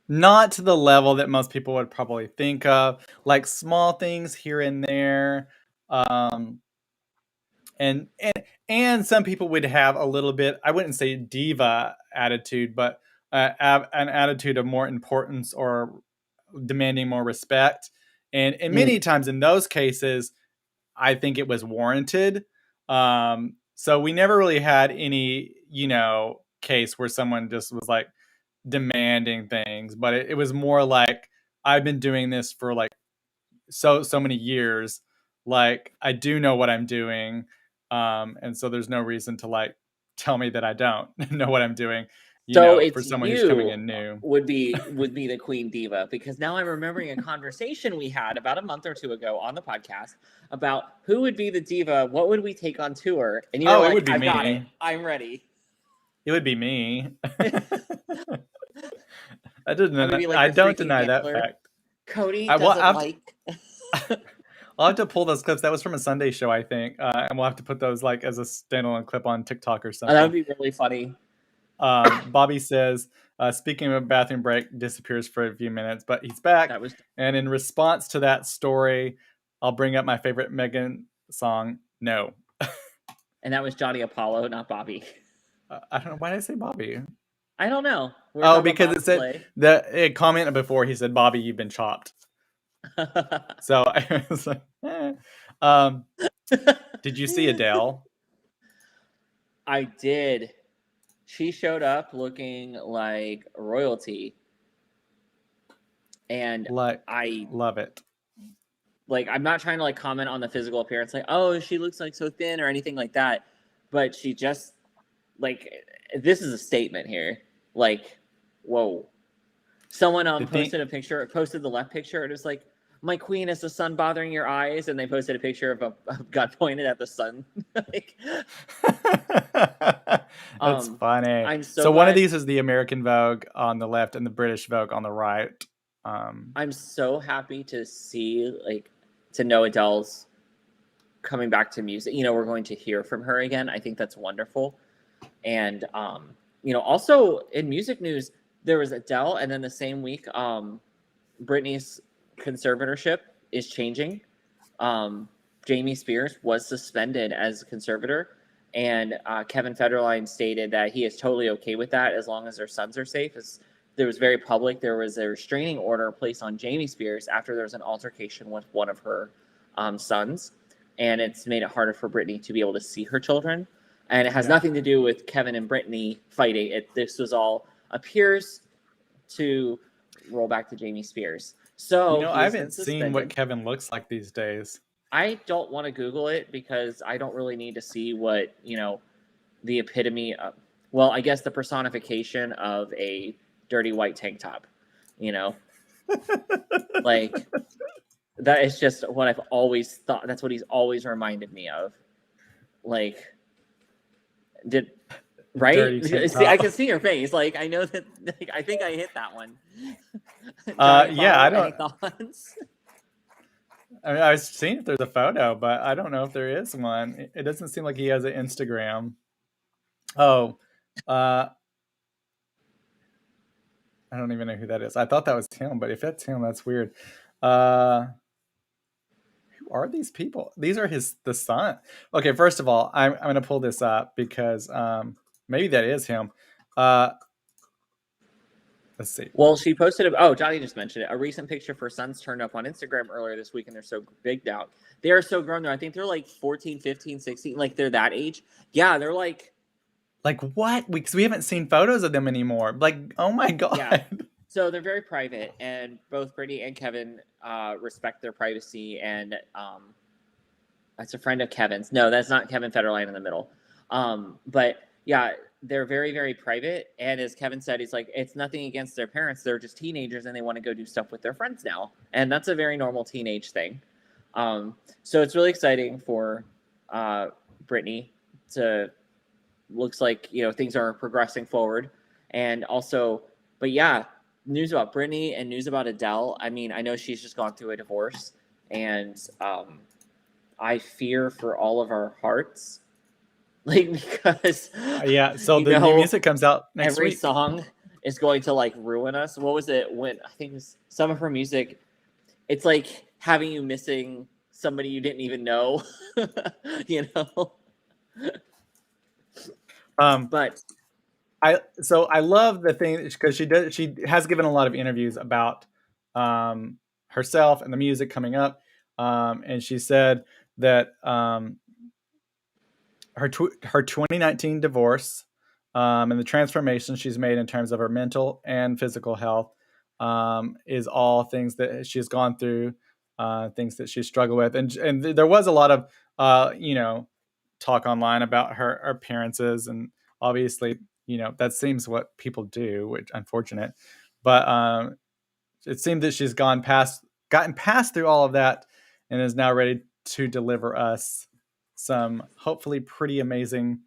Not to the level that most people would probably think of, like small things here and there. And some people would have a little bit, I wouldn't say diva attitude, but an attitude of more importance or demanding more respect. And many times in those cases, I think it was warranted. So we never really had any, case where someone just was like demanding things, but it was more like, I've been doing this for like so many years. Like, I do know what I'm doing. And so there's no reason to like tell me that I don't know what I'm doing. So it's for someone who's coming in new, would be the queen diva, because now I'm remembering a conversation we had about a month or two ago on the podcast about who would be the diva, what would we take on tour, and you're like, it would be I've me. got it, I'm ready. It would be me. I don't deny that fact. Cody doesn't like. I'll have to pull those clips. That was from a Sunday show, I think, and we'll have to put those like as a standalone clip on TikTok or something. That would be really funny. Bobby says, speaking of a bathroom break, disappears for a few minutes, but he's back. And in response to that story, I'll bring up my favorite Megan song, No. And that was Johnny Apollo, not Bobby. I don't know. Why did I say Bobby? I don't know. Because it said it commented before, he said, Bobby, you've been chopped. So I was like, did you see Adele? I did. She showed up looking like royalty. And I love it. Like, I'm not trying to like comment on the physical appearance, like, oh, she looks like so thin or anything like that. But she just, like, this is a statement here. Like, whoa. Someone posted the left picture, and it's like, my queen, is the sun bothering your eyes? And they posted a picture of a gun pointed at the sun. Like, that's funny. So one of these is the American Vogue on the left and the British Vogue on the right. I'm so happy to see, like, to know Adele's coming back to music. We're going to hear from her again. I think that's wonderful. And also in music news, there was Adele, and then the same week, Britney's conservatorship is changing. Jamie Spears was suspended as conservator, and Kevin Federline stated that he is totally okay with that as long as their sons are safe. There was very public. There was a restraining order placed on Jamie Spears after there was an altercation with one of her sons, and it's made it harder for Britney to be able to see her children. And it has nothing to do with Kevin and Britney fighting. This was all appears to roll back to Jamie Spears. So I haven't seen what Kevin looks like these days. I don't want to Google it because I don't really need to see what, the epitome of, well, I guess the personification of a dirty white tank top, like, that is just what I've always thought. That's what he's always reminded me of. Like, right? See, I can see your face. Like, I know that, like, I think I hit that one. Yeah, I don't. Any thoughts? I mean, I was seeing if there's a photo, but I don't know if there is one. It doesn't seem like he has an Instagram. Oh, I don't even know who that is. I thought that was him, but if that's him, that's weird. Who are these people? These are the son. Okay, first of all, I'm going to pull this up because maybe that is him. Let's see. Well, she posted, oh, Johnny just mentioned it. A recent picture for sons turned up on Instagram earlier this week, and they're so big now. They are so grown now. I think they're like 14, 15, 16. Like, they're that age. Yeah, they're like... Like, what? Because we haven't seen photos of them anymore. Like, oh my God. Yeah. So they're very private, and both Brittany and Kevin respect their privacy, and that's a friend of Kevin's. No, that's not Kevin Federline in the middle. But, yeah... They're very, very private. And as Kevin said, he's like, it's nothing against their parents. They're just teenagers and they want to go do stuff with their friends now. And that's a very normal teenage thing. So it's really exciting for Brittany to, looks like, you know, things are progressing forward. And also, but yeah, news about Brittany and news about Adele. I mean, I know she's just gone through a divorce, and I fear for all of our hearts. Like, because yeah, so the new music comes out next every week. song is going to like ruin us. What was it when I think it was some of her music? It's like having you missing somebody you didn't even know, you know. But I love the thing because she has given a lot of interviews about herself and the music coming up, and she said that her 2019 divorce and the transformation she's made in terms of her mental and physical health is all things that she's gone through, things that she struggled with, and there was a lot of you know, talk online about her appearances, and obviously, you know, that seems what people do, which unfortunate, but it seemed that she's gotten past through all of that and is now ready to deliver us some hopefully pretty amazing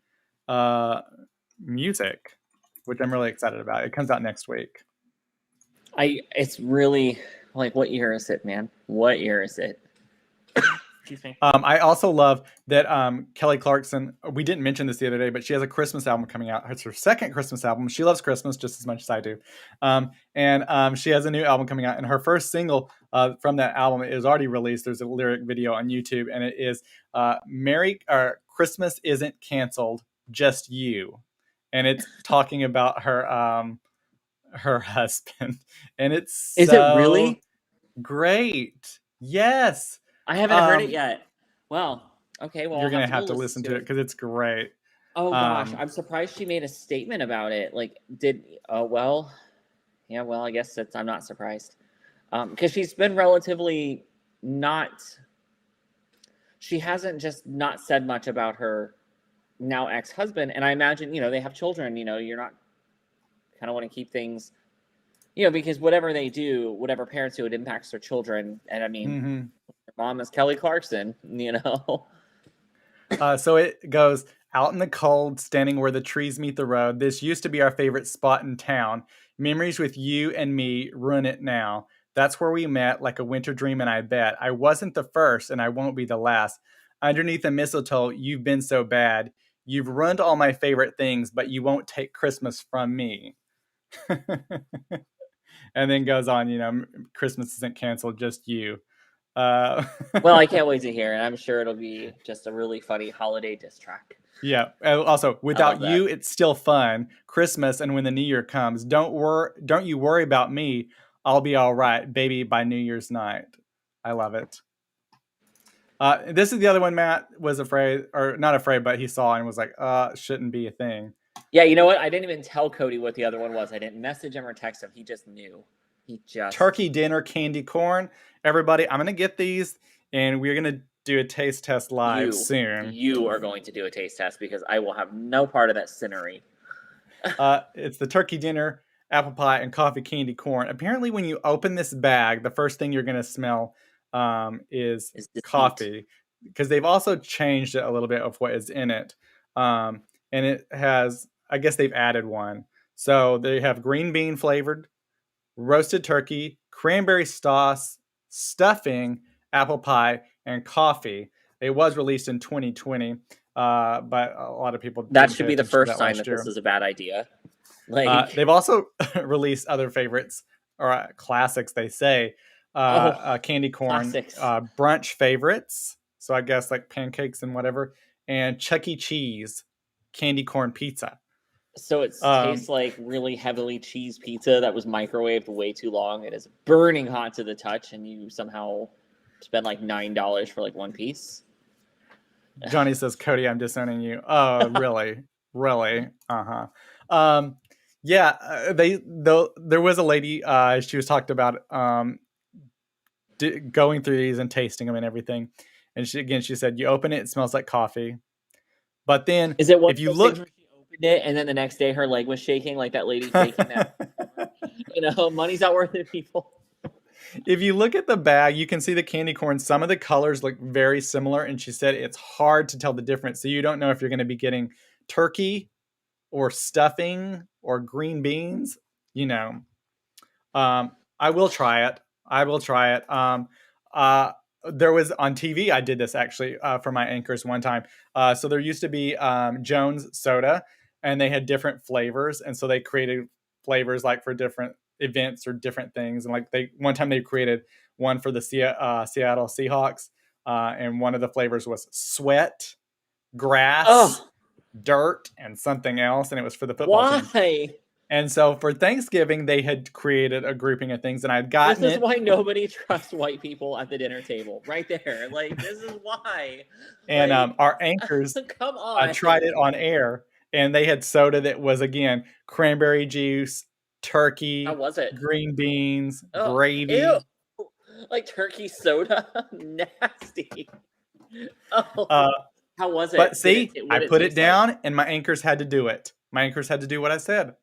music, which I'm really excited about. It comes out next week. It's really like, what year is it, man? What year is it? Excuse me. I also love that Kelly Clarkson, we didn't mention this the other day, but she has a Christmas album coming out. It's her second Christmas album. She loves Christmas just as much as I do. And she has a new album coming out, and her first single from that album is already released. There's a lyric video on YouTube, and it is Christmas Isn't Canceled, Just You. And it's talking about her husband. And Is it really great? Yes. I haven't heard it yet. Well, okay. Well, you're going to have to listen to it because it's great. Oh gosh, I'm surprised she made a statement about it. Like, well, yeah, well, I guess I'm not surprised. Because she's been relatively she hasn't just not said much about her now ex-husband. And I imagine, you know, they have children, you know, you're not kind of want to keep things, you know, because whatever they do, whatever parents do, it impacts their children. And I mean, her mom is Kelly Clarkson, you know. So it goes, out in the cold, standing where the trees meet the road. This used to be our favorite spot in town. Memories with you and me ruin it now. That's where we met, like a winter dream, and I bet. I wasn't the first, and I won't be the last. Underneath the mistletoe, you've been so bad. You've ruined all my favorite things, but you won't take Christmas from me. And then goes on, you know, Christmas isn't canceled, just you. Well, I can't wait to hear it. I'm sure it'll be just a really funny holiday diss track. Yeah. Also, without you, it's still fun. Christmas and when the new year comes, don't you worry about me. I'll be all right, baby, by New Year's night. I love it. This is the other one Matt was afraid, or not afraid, but he saw and was like, shouldn't be a thing. Yeah, you know what? I didn't even tell Cody what the other one was. I didn't message him or text him. He just knew. Turkey dinner candy corn. Everybody, I'm going to get these, and we're going to do a taste test live soon. You are going to do a taste test because I will have no part of that scenery. It's the turkey dinner, apple pie, and coffee candy corn. Apparently, when you open this bag, the first thing you're going to smell is coffee, because they've also changed it a little bit of what is in it. And it has, I guess they've added one. So they have green bean flavored, roasted turkey, cranberry sauce, stuffing, apple pie, and coffee. It was released in 2020, but a lot of people... That should be the first sign that this is a bad idea. Like, they've also released other favorites, or classics, they say. Candy corn, brunch favorites. So I guess like pancakes and whatever. And Chuck E. Cheese candy corn pizza. So it tastes like really heavily cheese pizza that was microwaved way too long. It is burning hot to the touch, and you somehow spend like $9 for like one piece. Johnny says, Cody, I'm disowning you. Oh, really? Really? Yeah, there was a lady, she was talked about going through these and tasting them and everything. And she said, you open it, it smells like coffee. But then Is it one if of you those look, things where she opened it and then the next day her leg was shaking like that lady faking that? Money's not worth it, people. if you look at the bag, you can see the candy corn. Some of the colors look very similar. And she said it's hard to tell the difference. So you don't know if you're going to be getting turkey or stuffing or green beans, I will try it. There was on TV, I did this actually for my anchors one time. So there used to be Jones Soda, and they had different flavors. And so they created flavors like for different events or different things. And like one time they created one for the Seattle Seahawks. And one of the flavors was sweat, grass, dirt, and something else. And it was for the football team. Why? And so for Thanksgiving, they had created a grouping of things, and I'd gotten This is it. why nobody trusts white people at the dinner table, right there. Like, this is why. And our anchors come on, tried it on air, and they had soda that was, again, cranberry juice, turkey, how was it? green beans, gravy. Ew. Like turkey soda? Nasty. How was it? But see, I put it down, and my anchors had to do it. My anchors had to do what I said.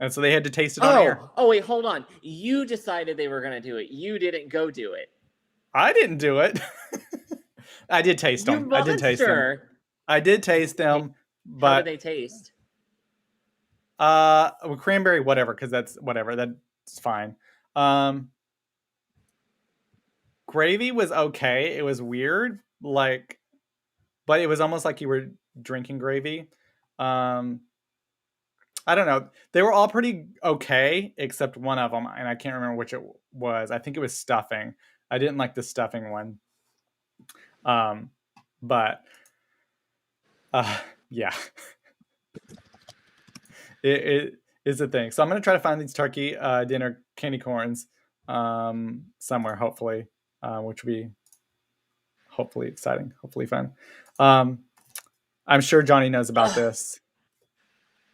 And so they had to taste it on air. Oh, wait, hold on. You decided they were going to do it. You didn't go do it. I didn't do it. I did taste them. I did taste them. But how did they taste? Well, cranberry, whatever, because that's whatever. That's fine. Gravy was okay. It was weird, but it was almost like you were drinking gravy. I don't know. They were all pretty okay, except one of them, and I can't remember which it was. I think it was stuffing. I didn't like the stuffing one. But yeah, it is a thing. So I'm gonna try to find these turkey dinner candy corns somewhere, hopefully, which will be hopefully exciting, hopefully fun. I'm sure Johnny knows about this.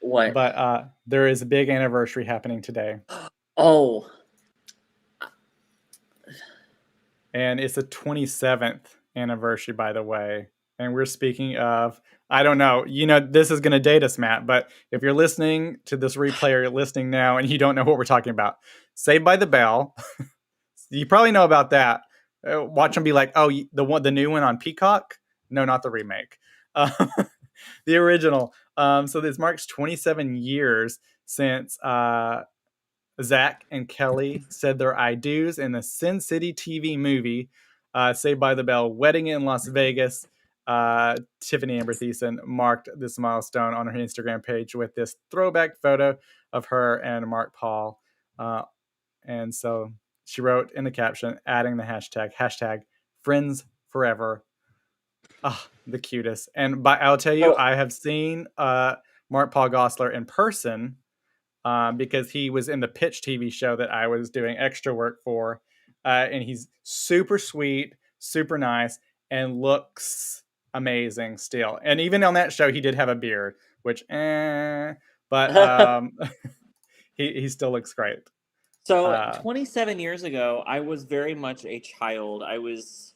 What? But there is a big anniversary happening today. Oh. And it's the 27th anniversary, by the way. And we're speaking of, I don't know, this is going to date us, Matt, but if you're listening to this replay or you're listening now and you don't know what we're talking about, Saved by the Bell. You probably know about that. Watch them be like, oh, the new one on Peacock? No, not the remake. The original. So this marks 27 years since Zach and Kelly said their I do's in the Sin City TV movie, Saved by the Bell, Wedding in Las Vegas. Tiffany Amber Thiessen marked this milestone on her Instagram page with this throwback photo of her and Mark Paul. And so she wrote in the caption, adding the hashtag friends forever. Oh, the cutest. And I'll tell you, I have seen Mark Paul Gosselaar in person because he was in the Pitch TV show that I was doing extra work for. And he's super sweet, super nice, and looks amazing still. And even on that show, he did have a beard, which, but he still looks great. So 27 years ago, I was very much a child. I was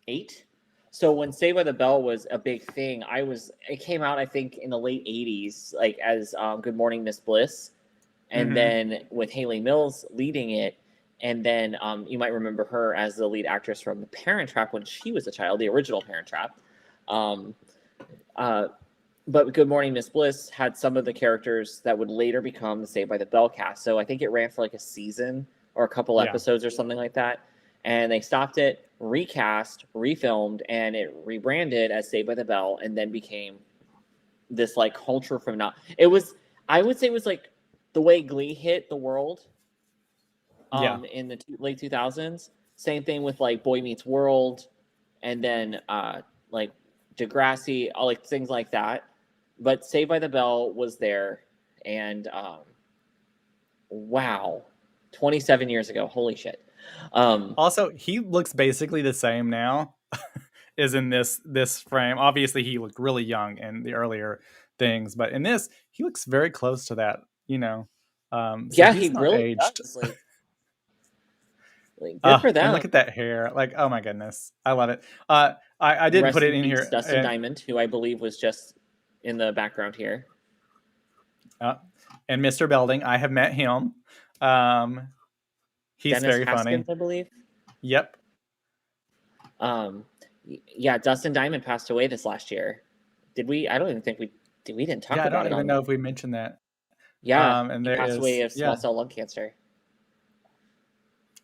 8. So when Saved by the Bell was a big thing, it came out, I think, in the late 80s, like as Good Morning, Miss Bliss. And then with Haley Mills leading it. And then you might remember her as the lead actress from The Parent Trap when she was a child, the original Parent Trap. But Good Morning, Miss Bliss had some of the characters that would later become the Saved by the Bell cast. So I think it ran for like a season or a couple episodes or something like that. And they stopped it, recast, refilmed, and it rebranded as Saved by the Bell, and then became this like culture phenomenon. I would say it was like the way Glee hit the world in the late 2000s. Same thing with like Boy Meets World, and then like Degrassi, all like things like that. but Saved by the Bell was there, and wow, 27 years ago, holy shit. Also, he looks basically the same now as in this frame. Obviously, he looked really young in the earlier things, but in this, he looks very close to that. So yeah, he he's not really aged. does. Like good for them. And look at that hair! Like, oh my goodness, I love it. I didn't Rest put it in in peace, here. Dustin Diamond, who I believe was just in the background here. And Mr. Belding, I have met him. He's Dennis very Haskins, funny. I believe. Yep. Yeah, Dustin Diamond passed away this last year. Did we? I don't even think we didn't talk Yeah, I about don't it. even know if we mentioned that. Yeah, And he there passed is away of small cell lung cancer.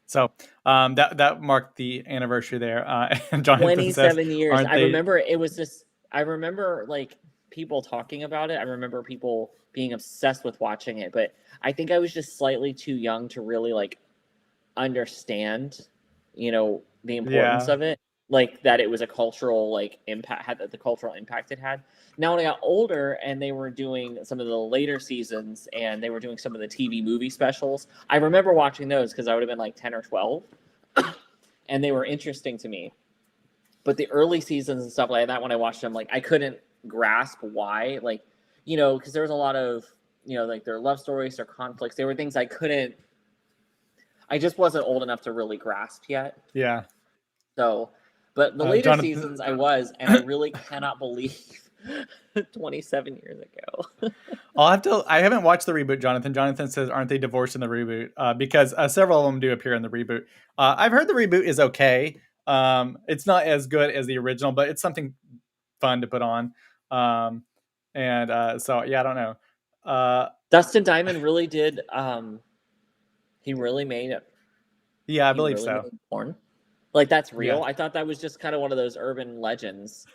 So that marked the anniversary there. And Jonathan says, 27 years. aren't I they? remember it was this. I remember like people talking about it. I remember people being obsessed with watching it, but I think I was just slightly too young to really like understand, the importance of it. Like that it was a cultural like impact, had the cultural impact it had. Now when I got older and they were doing some of the later seasons and they were doing some of the TV movie specials, I remember watching those because I would have been like 10 or 12 and they were interesting to me. But the early seasons and stuff like that, when I watched them, like I couldn't grasp why, like, because there was a lot of, like their love stories, their conflicts. There were things I just wasn't old enough to really grasp yet. Yeah. So, but the later seasons I was, and I really cannot believe 27 years ago. I haven't watched the reboot, Jonathan. Jonathan says, aren't they divorced in the reboot? Because several of them do appear in the reboot. I've heard the reboot is okay. It's not as good as the original, but it's something fun to put on. So yeah, I don't know. Dustin Diamond really did. He really made it. Yeah, I believe so. Porn. Like that's real. Yeah. I thought that was just kind of one of those urban legends.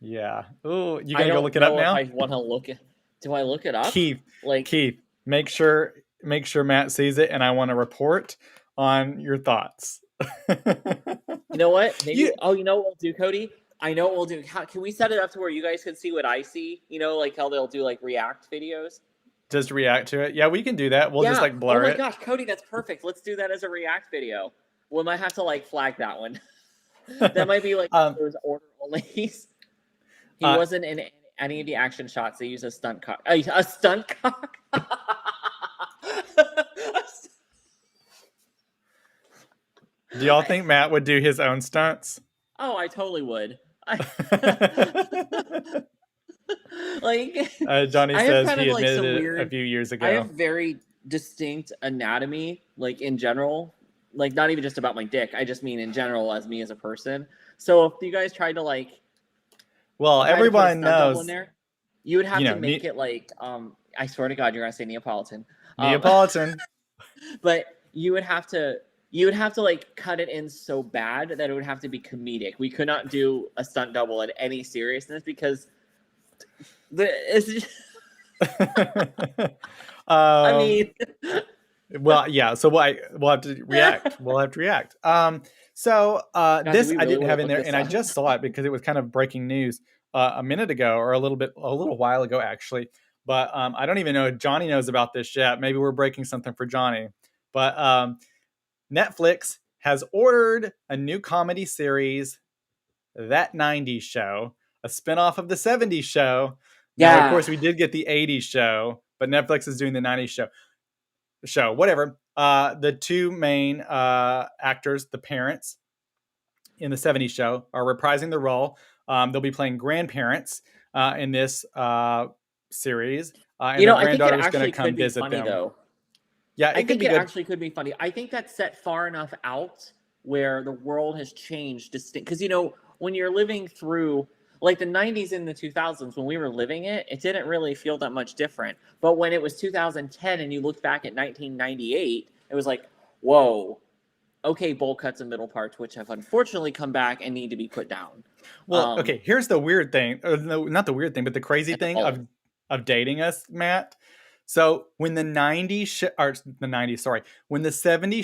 Yeah. Oh, you gonna go look it up now? I want to look it. Do I look it up? Keith, make sure Matt sees it, and I want to report on your thoughts. You know what? Maybe. You know what we'll do, Cody? I know what we'll do. Can we set it up to where you guys can see what I see? Like how they'll do like react videos. Just react to it. Yeah, we can do that. We'll just like blur it. Oh my gosh, Cody, that's perfect. Let's do that as a react video. We might have to like flag that one. That might be like there's order only. He wasn't in any of the action shots. They use a stunt cock. A stunt cock. Do y'all think Matt would do his own stunts? Oh, I totally would. Johnny says he admitted it a few years ago. I have very distinct anatomy, like in general. Like not even just about my dick. I just mean in general as me as a person. So if you guys tried to like, well, everyone knows. You would have to make it like, I swear to God, you're gonna say Neapolitan. Neapolitan. But you would have to like cut it in so bad that it would have to be comedic. We could not do a stunt double at any seriousness because I mean. Well, yeah. So we'll have to react. So this I didn't have in there, and I just saw it because it was kind of breaking news a minute ago, or a little while ago, actually. But I don't even know if Johnny knows about this yet. Maybe we're breaking something for Johnny. But Netflix has ordered a new comedy series, That 90s Show, a spinoff of the 70s show. Yeah. Now, of course, we did get the 80s show, but Netflix is doing the 90s show. Whatever. The two main actors, the parents in the 70s show, are reprising the role. They'll be playing grandparents in this series. And their granddaughter's going to come visit them. Though. Yeah, I think it actually could be funny. I think that's set far enough out where the world has changed distinct. Because, when you're living through like the 90s and the 2000s, when we were living it didn't really feel that much different. But when it was 2010 and you look back at 1998, it was like, whoa, okay, bowl cuts and middle parts, which have unfortunately come back and need to be put down. Well, okay, here's the weird thing. No, not the weird thing, but the crazy thing of dating us, Matt. So when the 70s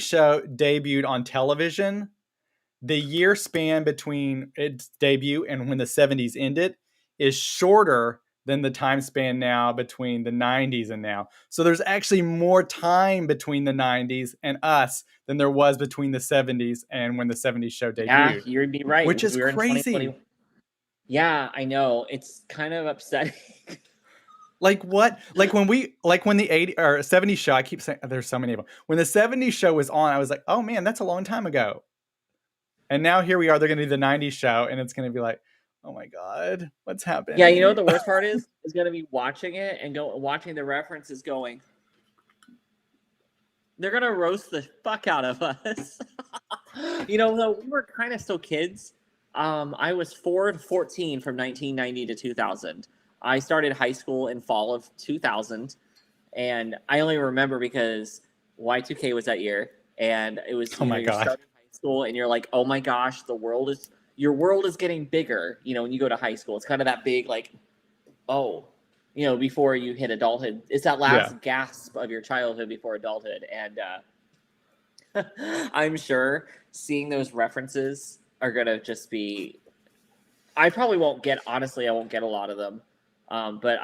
show debuted on television, the year span between its debut and when the 70s ended is shorter than the time span now between the 90s and now. So there's actually more time between the 90s and us than there was between the 70s and when the 70s show debuted. Yeah, you'd be right. Which is we were in crazy. 2020. Yeah, I know. It's kind of upsetting. Like what? Like when the 80 or 70s show, I keep saying there's so many of them. When the 70s show was on, I was like, oh man, that's a long time ago. And now here we are, they're gonna do the 90s show, and it's gonna be like, oh my God, what's happening? Yeah, you know what the worst part is? Is gonna be watching it and watching the references going. They're gonna roast the fuck out of us. Though we were kind of still kids. I was 4 to 14 from 1990 to 2000. I started high school in fall of 2000, and I only remember because Y2K was that year, and it was Oh my God. You're starting high school, and you're like, oh my gosh, your world is getting bigger. When you go to high school, it's kind of that big like, before you hit adulthood. It's that last gasp of your childhood before adulthood, and I'm sure seeing those references are gonna just be. I probably won't get. Honestly, I won't get a lot of them. But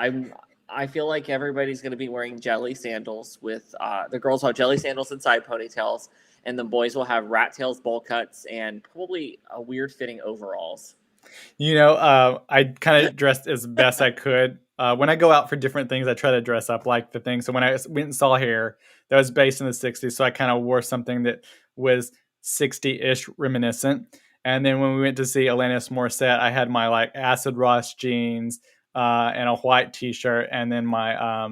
I feel like everybody's going to be wearing jelly sandals with the girls will have jelly sandals and side ponytails, and the boys will have rat tails, bowl cuts, and probably a weird fitting overalls. I kind of dressed as best I could. When I go out for different things, I try to dress up like the thing. So when I went and saw Hair, that was based in the 60s. So I kind of wore something that was 60-ish reminiscent. And then when we went to see Alanis Morissette, I had my like acid Ross jeans, and a white t-shirt, and then my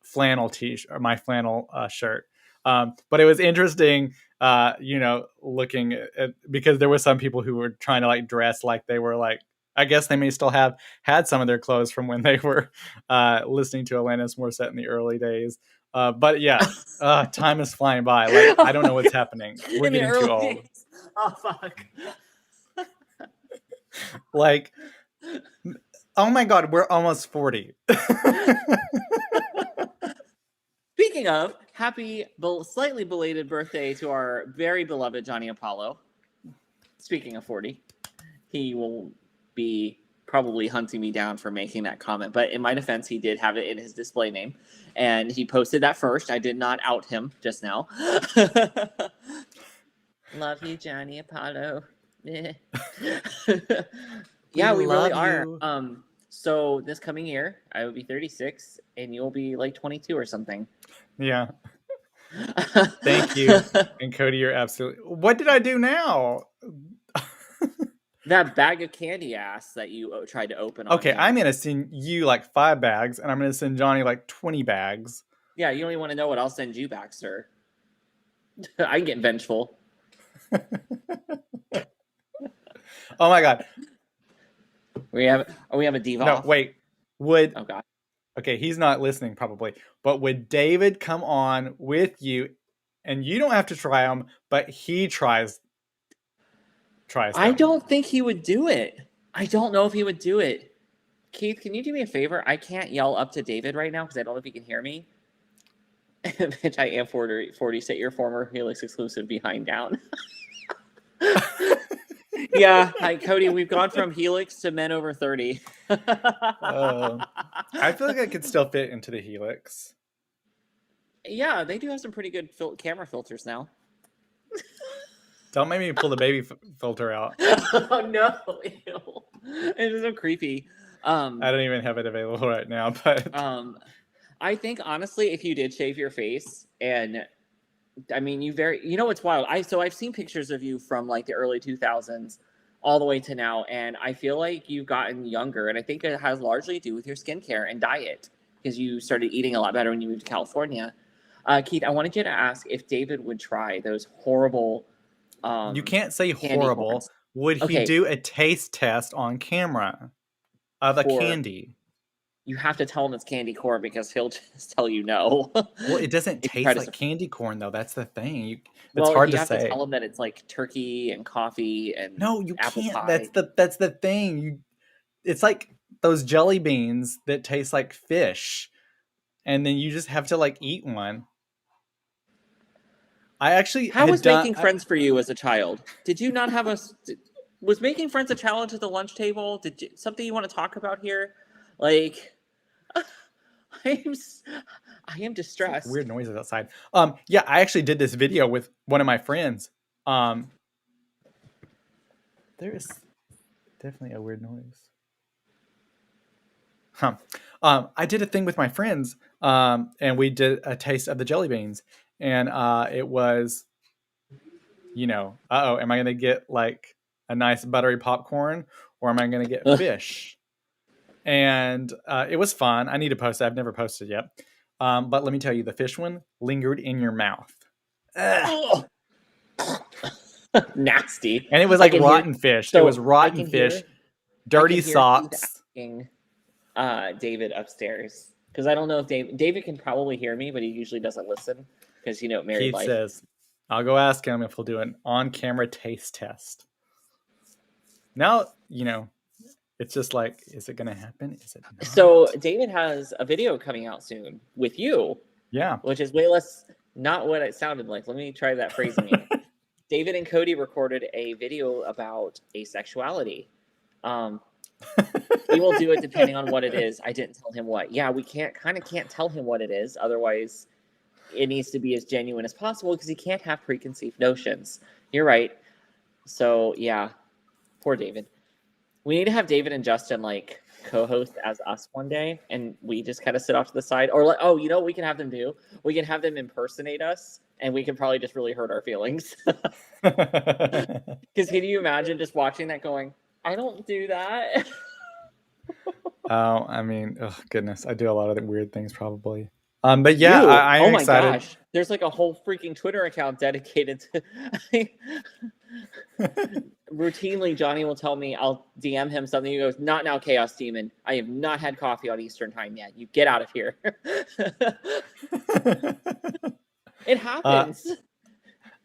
flannel t-shirt, or my flannel shirt. But it was interesting, looking at, because there were some people who were trying to like dress like they were like, I guess they may still have had some of their clothes from when they were listening to Alanis Morissette in the early days. But yeah, time is flying by. Like, I don't know what's happening. We're getting too old. Days. Oh, fuck. Like, oh my God, we're almost 40. Speaking of, happy, slightly belated birthday to our very beloved Johnny Apollo. Speaking of 40, he will be probably hunting me down for making that comment. But in my defense, he did have it in his display name. And he posted that first. I did not out him just now. Love you, Johnny Apollo. Yeah, we really are. So this coming year, I will be 36, and you'll be like 22 or something. Yeah. Thank you. And Cody, you're absolutely. What did I do now? That bag of candy ass that you tried to open. Okay, I'm gonna send you like 5 bags, and I'm gonna send Johnny like 20 bags. Yeah, you don't even want to know what I'll send you back, sir. I can get vengeful. Oh my God. We have a diva. No, wait. Oh God. Okay, he's not listening probably. But would David come on with you, and you don't have to try them, but he tries them? I don't think he would do it. I don't know if he would do it. Keith, can you do me a favor? I can't yell up to David right now because I don't know if he can hear me. Bitch, I am 40. Set your former Helix exclusive behind down. Yeah, hi Cody. We've gone from Helix to men over 30. I feel like I could still fit into the Helix. Yeah, they do have some pretty good camera filters now. Don't make me pull the baby filter out. Oh no! Ew. It is so creepy. I don't even have it available right now, but I think honestly, if you did shave your face, and I mean, you know what's wild? I've seen pictures of you from like the early 2000s all the way to now, and I feel like you've gotten younger, and I think it has largely to do with your skincare and diet because you started eating a lot better when you moved to California. Keith, I wanted you to ask if David would try those horrible. You can't say horrible. Corns. Would he do a taste test on camera of a candy? You have to tell him it's candy corn because he'll just tell you no. Well, it doesn't taste like candy corn, though. That's the thing. It's hard to say. You have to tell him that it's like turkey and coffee and no, you apple can't. Pie. That's the thing. It's like those jelly beans that taste like fish, and then you just have to like eat one. I actually How was making friends for you as a child? Did you not have a? Was making friends a challenge at the lunch table? Something you want to talk about here? Like, I am distressed. Weird noises outside. Yeah, I actually did this video with one of my friends. There is definitely a weird noise. I did a thing with my friends, and we did a taste of the jelly beans, and it was, am I going to get like a nice buttery popcorn, or am I going to get fish? And it was fun. I need to post it. I've never posted yet. But let me tell you, the fish one lingered in your mouth. Nasty. And it was like rotten fish. So it was rotten fish, dirty socks. David upstairs, because I don't know if David can probably hear me, but he usually doesn't listen because married Keith life. Says, I'll go ask him if he'll do an on-camera taste test. Now, it's just like, is it going to happen? Is it not? So David has a video coming out soon with you. Yeah. Which is way less, not what it sounded like. Let me try that phrasing again. David and Cody recorded a video about asexuality. We will do it depending on what it is. I didn't tell him what. Yeah, we can't tell him what it is. Otherwise, it needs to be as genuine as possible because he can't have preconceived notions. You're right. So, yeah. Poor David. We need to have David and Justin like co-host as us one day, and we just kind of sit off to the side. Or like, you know what we can have them do? We can have them impersonate us, and we can probably just really hurt our feelings. Because can you imagine just watching that going, I don't do that? Oh, I mean, oh goodness, I do a lot of the weird things probably. But yeah, I'm excited. Gosh, there's like a whole freaking Twitter account dedicated to. Routinely, Johnny will tell me, I'll DM him something. He goes, "Not now, Chaos Demon. I have not had coffee on Eastern time yet. You get out of here." It happens.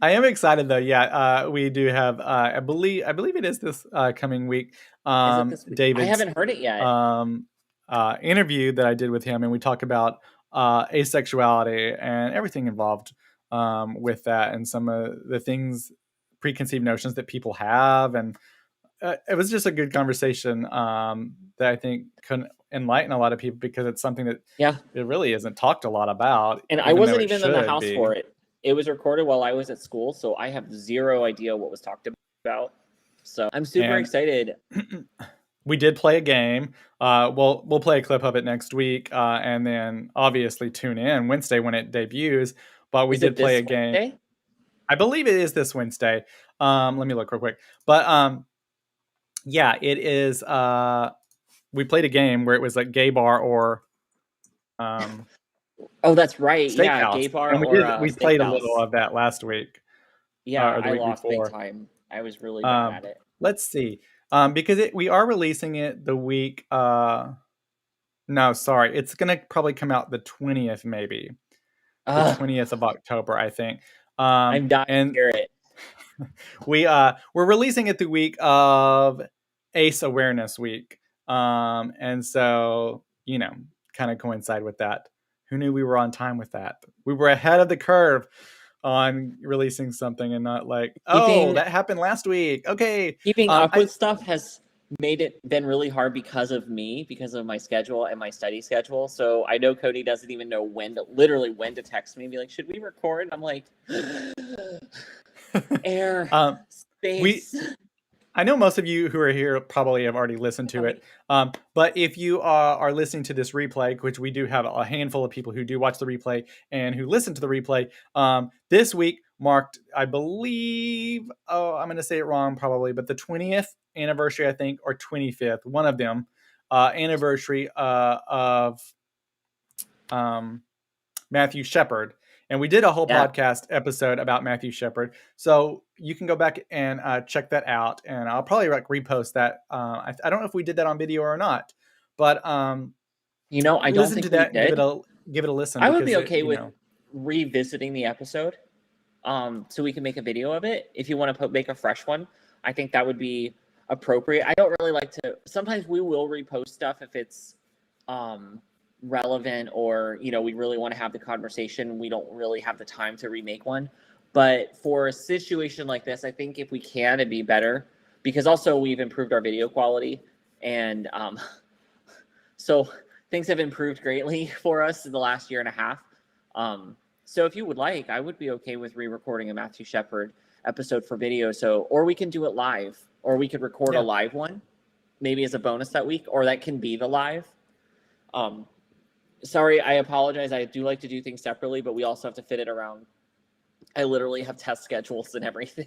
I am excited though. Yeah, we do have. I believe it is this coming week. David, I haven't heard it yet. Interview that I did with him, and we talk about asexuality and everything involved with that, and some of the things, preconceived notions that people have, and it was just a good conversation that I think can enlighten a lot of people, because it's something that it really isn't talked a lot about. And I wasn't even in the house for it. It was recorded while I was at school, so I have zero idea what was talked about. So I'm super excited. We did play a game. We'll play a clip of it next week, and then obviously tune in Wednesday when it debuts. But we did play a game. Wednesday? I believe it is this Wednesday. Let me look real quick. But yeah, it is. We played a game where it was like gay bar or. Oh, that's right. Steakhouse. Yeah, gay bar and we played a little of that last week. Yeah, I lost big time. I was really bad at it. Let's see. Because we are releasing it the week. No, sorry. It's going to probably come out the 20th, maybe. The 20th of October, I think. I'm dying to hear it. We're releasing it the week of ACE Awareness Week. And so, kind of coincide with that. Who knew we were on time with that? We were ahead of the curve on releasing something, and not like, that happened last week. Okay. Keeping up with stuff has made it been really hard because of me, because of my schedule and my study schedule. So I know Cody doesn't even know when to text me and be like, should we record? And I'm like, space. I know most of you who are here probably have already listened to it. But if you are listening to this replay, which we do have a handful of people who do watch the replay and who listen to the replay, this week marked, I believe, I'm going to say it wrong probably, but the 20th anniversary, I think, or 25th, one of them, anniversary of Matthew Shepard. And we did a whole podcast episode about Matthew Shepard. So you can go back and check that out. And I'll probably repost that. I don't know if we did that on video or not. But, I don't think we did. Give it a listen. I would be okay with revisiting the episode so we can make a video of it. If you want to make a fresh one, I think that would be appropriate. I don't really like to. Sometimes we will repost stuff if it's relevant, or we really want to have the conversation. We don't really have the time to remake one, but for a situation like this, I think if we can, it'd be better because also we've improved our video quality, and so things have improved greatly for us in the last year and a half. So if you would like, I would be okay with re-recording a Matthew Shepard episode for video. So, or we can do it live, or we could record a live one, maybe as a bonus that week, or that can be the live. Sorry, I apologize. I do like to do things separately, but we also have to fit it around. I literally have test schedules and everything.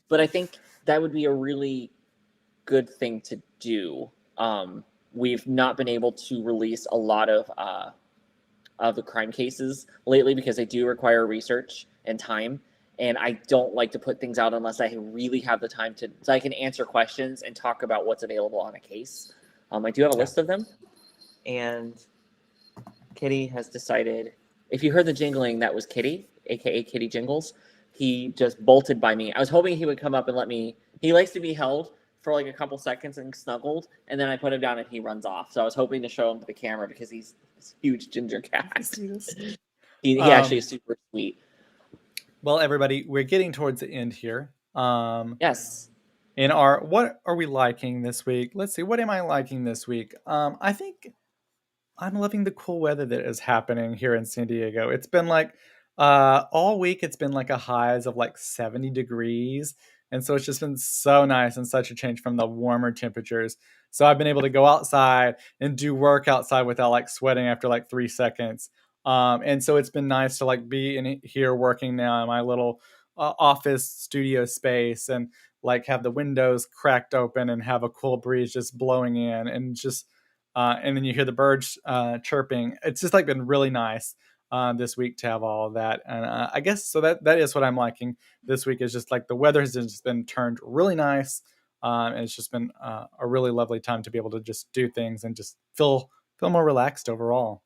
But I think that would be a really good thing to do. We've not been able to release a lot of the crime cases lately because they do require research and time. And I don't like to put things out unless I really have the time to, so I can answer questions and talk about what's available on a case. I do have a list of them. And Kitty has decided, if you heard the jingling, that was Kitty, aka Kitty Jingles. He just bolted by me. I was hoping he would come up and let me, he likes to be held for like a couple seconds and snuggled, and then I put him down and he runs off. So I was hoping to show him to the camera because he's this huge ginger cat. He actually is super sweet. Well, everybody, we're getting towards the end here. Yes. In our, what are we liking this week? Let's see, what am I liking this week? I think I'm loving the cool weather that is happening here in San Diego. It's been like all week, it's been like a highs of like 70 degrees. And so it's just been so nice and such a change from the warmer temperatures. So I've been able to go outside and do work outside without like sweating after like 3 seconds. And so it's been nice to like be in here working now in my little office studio space and like have the windows cracked open and have a cool breeze just blowing in and just and then you hear the birds chirping. It's just like been really nice this week to have all of that. And I guess so that is what I'm liking this week is just like the weather has just been turned really nice. And it's just been a really lovely time to be able to just do things and just feel more relaxed overall.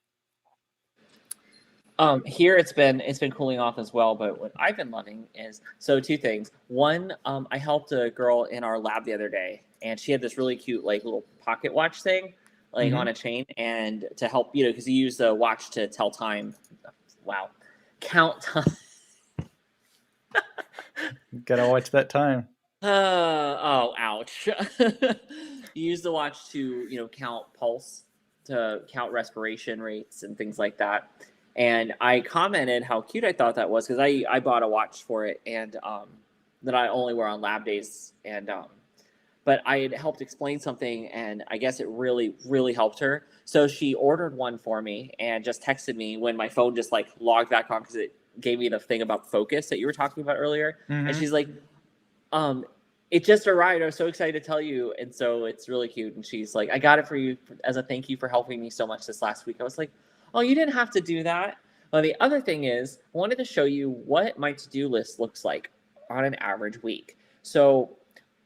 Here it's been cooling off as well, but what I've been loving is, so two things. One, I helped a girl in our lab the other day, and she had this really cute like little pocket watch thing, like on a chain, and to help, you know, because you use the watch to tell time. Wow, count time. Gotta watch that time. Oh, ouch. You use the watch to, you know, count pulse, to count respiration rates and things like that. And I commented how cute I thought that was because I bought a watch for it, and that I only wear on lab days, and but I had helped explain something, and I guess it really, really helped her. So she ordered one for me and just texted me when my phone just like logged back on because it gave me the thing about focus that you were talking about earlier. And she's like, it just arrived. I was so excited to tell you. And so it's really cute. And she's like, I got it for you as a thank you for helping me so much this last week. I was like, oh, you didn't have to do that. Well, the other thing is, I wanted to show you what my to-do list looks like on an average week. So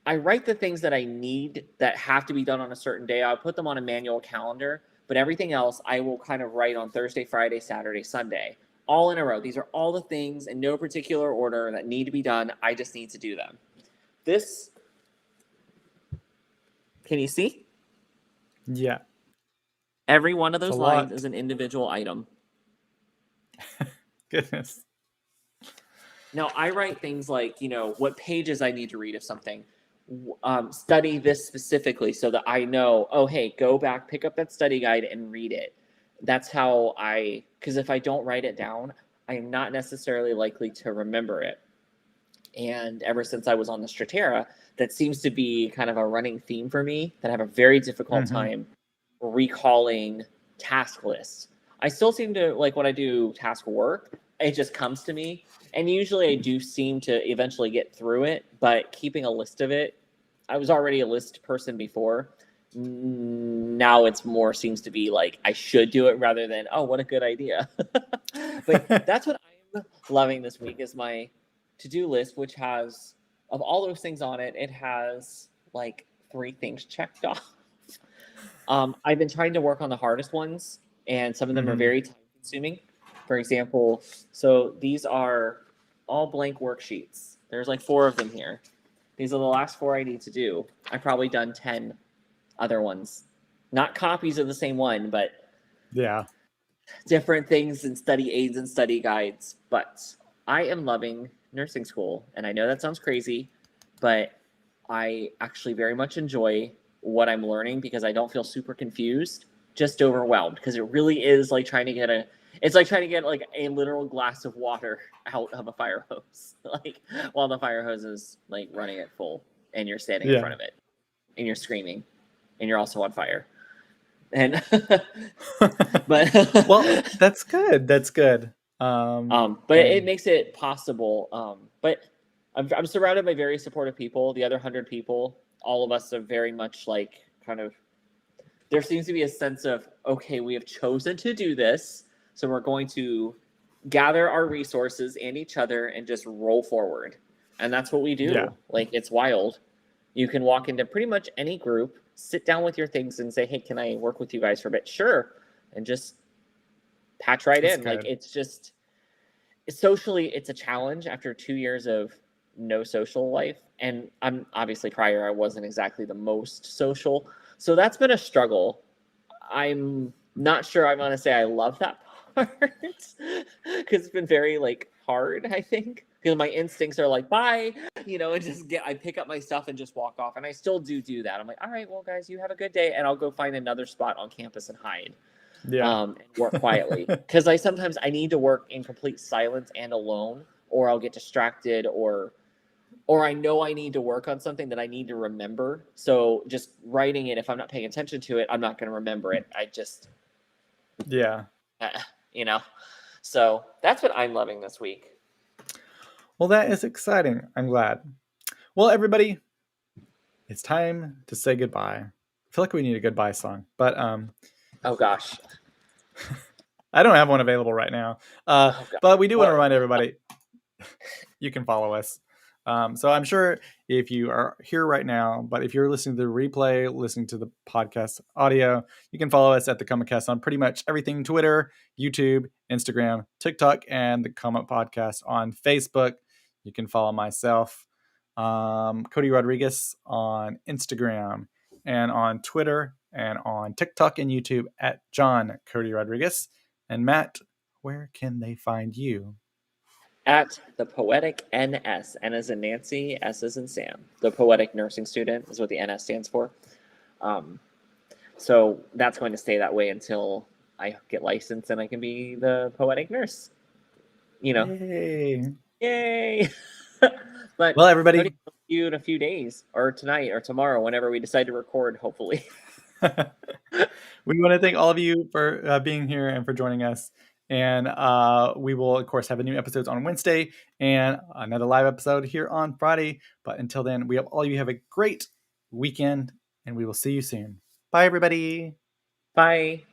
I write the things that I need that have to be done on a certain day. I'll put them on a manual calendar, but everything else I will kind of write on Thursday, Friday, Saturday, Sunday, all in a row. These are all the things in no particular order that need to be done. I just need to do them. This, can you see? Yeah. Every one of those lines is an individual item. Goodness. Now, I write things like, you know, what pages I need to read of something. Study this specifically so that I know, oh, hey, go back, pick up that study guide and read it. That's how because if I don't write it down, I am not necessarily likely to remember it. And ever since I was on the Stratera, that seems to be kind of a running theme for me, that I have a very difficult time recalling task lists. I still seem to, like when I do task work, it just comes to me. And usually I do seem to eventually get through it, but keeping a list of it, I was already a list person before. Now it's more seems to be like I should do it rather than, oh, what a good idea. But that's what I'm loving this week is my to-do list, which has, of all those things on it, it has like 3 things checked off. I've been trying to work on the hardest ones, and some of them are very time-consuming. For example, so these are all blank worksheets. There's like 4 of them here. These are the last 4 I need to do. I've probably done 10 other ones. Not copies of the same one, but different things and study aids and study guides. But I am loving nursing school. And I know that sounds crazy, but I actually very much enjoy what I'm learning because I don't feel super confused, just overwhelmed, because it really is like trying to get like a literal glass of water out of a fire hose, like while the fire hose is like running at full and you're standing in front of it and you're screaming and you're also on fire. And but well, that's good. That's good. But it makes it possible. But I'm surrounded by very supportive people. The other 100 people, all of us are very much like kind of. There seems to be a sense of, okay, we have chosen to do this, so we're going to gather our resources and each other and just roll forward. And that's what we do. Yeah. Like, it's wild. You can walk into pretty much any group, sit down with your things and say, hey, can I work with you guys for a bit? Sure. And just patch right in. Like, it's just socially, it's a challenge after 2 years of no social life. And I'm obviously prior, I wasn't exactly the most social. So that's been a struggle. I'm not sure I'm going to say I love that part because it's been very like hard, I think, because my instincts are like, bye, and just I pick up my stuff and just walk off. And I still do that. I'm like, all right, well, guys, you have a good day. And I'll go find another spot on campus and hide. And work quietly, because sometimes I need to work in complete silence and alone, or I'll get distracted, or I know I need to work on something that I need to remember. So just writing it, if I'm not paying attention to it, I'm not going to remember it. I just, So that's what I'm loving this week. Well, that is exciting. I'm glad. Well, everybody, it's time to say goodbye. I feel like we need a goodbye song, but oh gosh, I don't have one available right now. But we do want to remind everybody, you can follow us. So I'm sure if you are here right now, but if you're listening to the replay, listening to the podcast audio, you can follow us at the ComaCast on pretty much everything: Twitter, YouTube, Instagram, TikTok, and the Coma Podcast on Facebook. You can follow myself, Cody Rodriguez, on Instagram and on Twitter and on TikTok and YouTube at John Cody Rodriguez. And Matt, where can they find you? At the Poetic NS. N as in Nancy, S as in Sam. The Poetic Nursing Student is what the NS stands for. So that's going to stay that way until I get licensed and I can be the poetic nurse. Yay! But well, everybody, see you in a few days, or tonight, or tomorrow, whenever we decide to record. Hopefully. We want to thank all of you for being here and for joining us. And we will, of course, have a new episodes on Wednesday and another live episode here on Friday. But until then, we have all of you have a great weekend, and we will see you soon. Bye, everybody. Bye.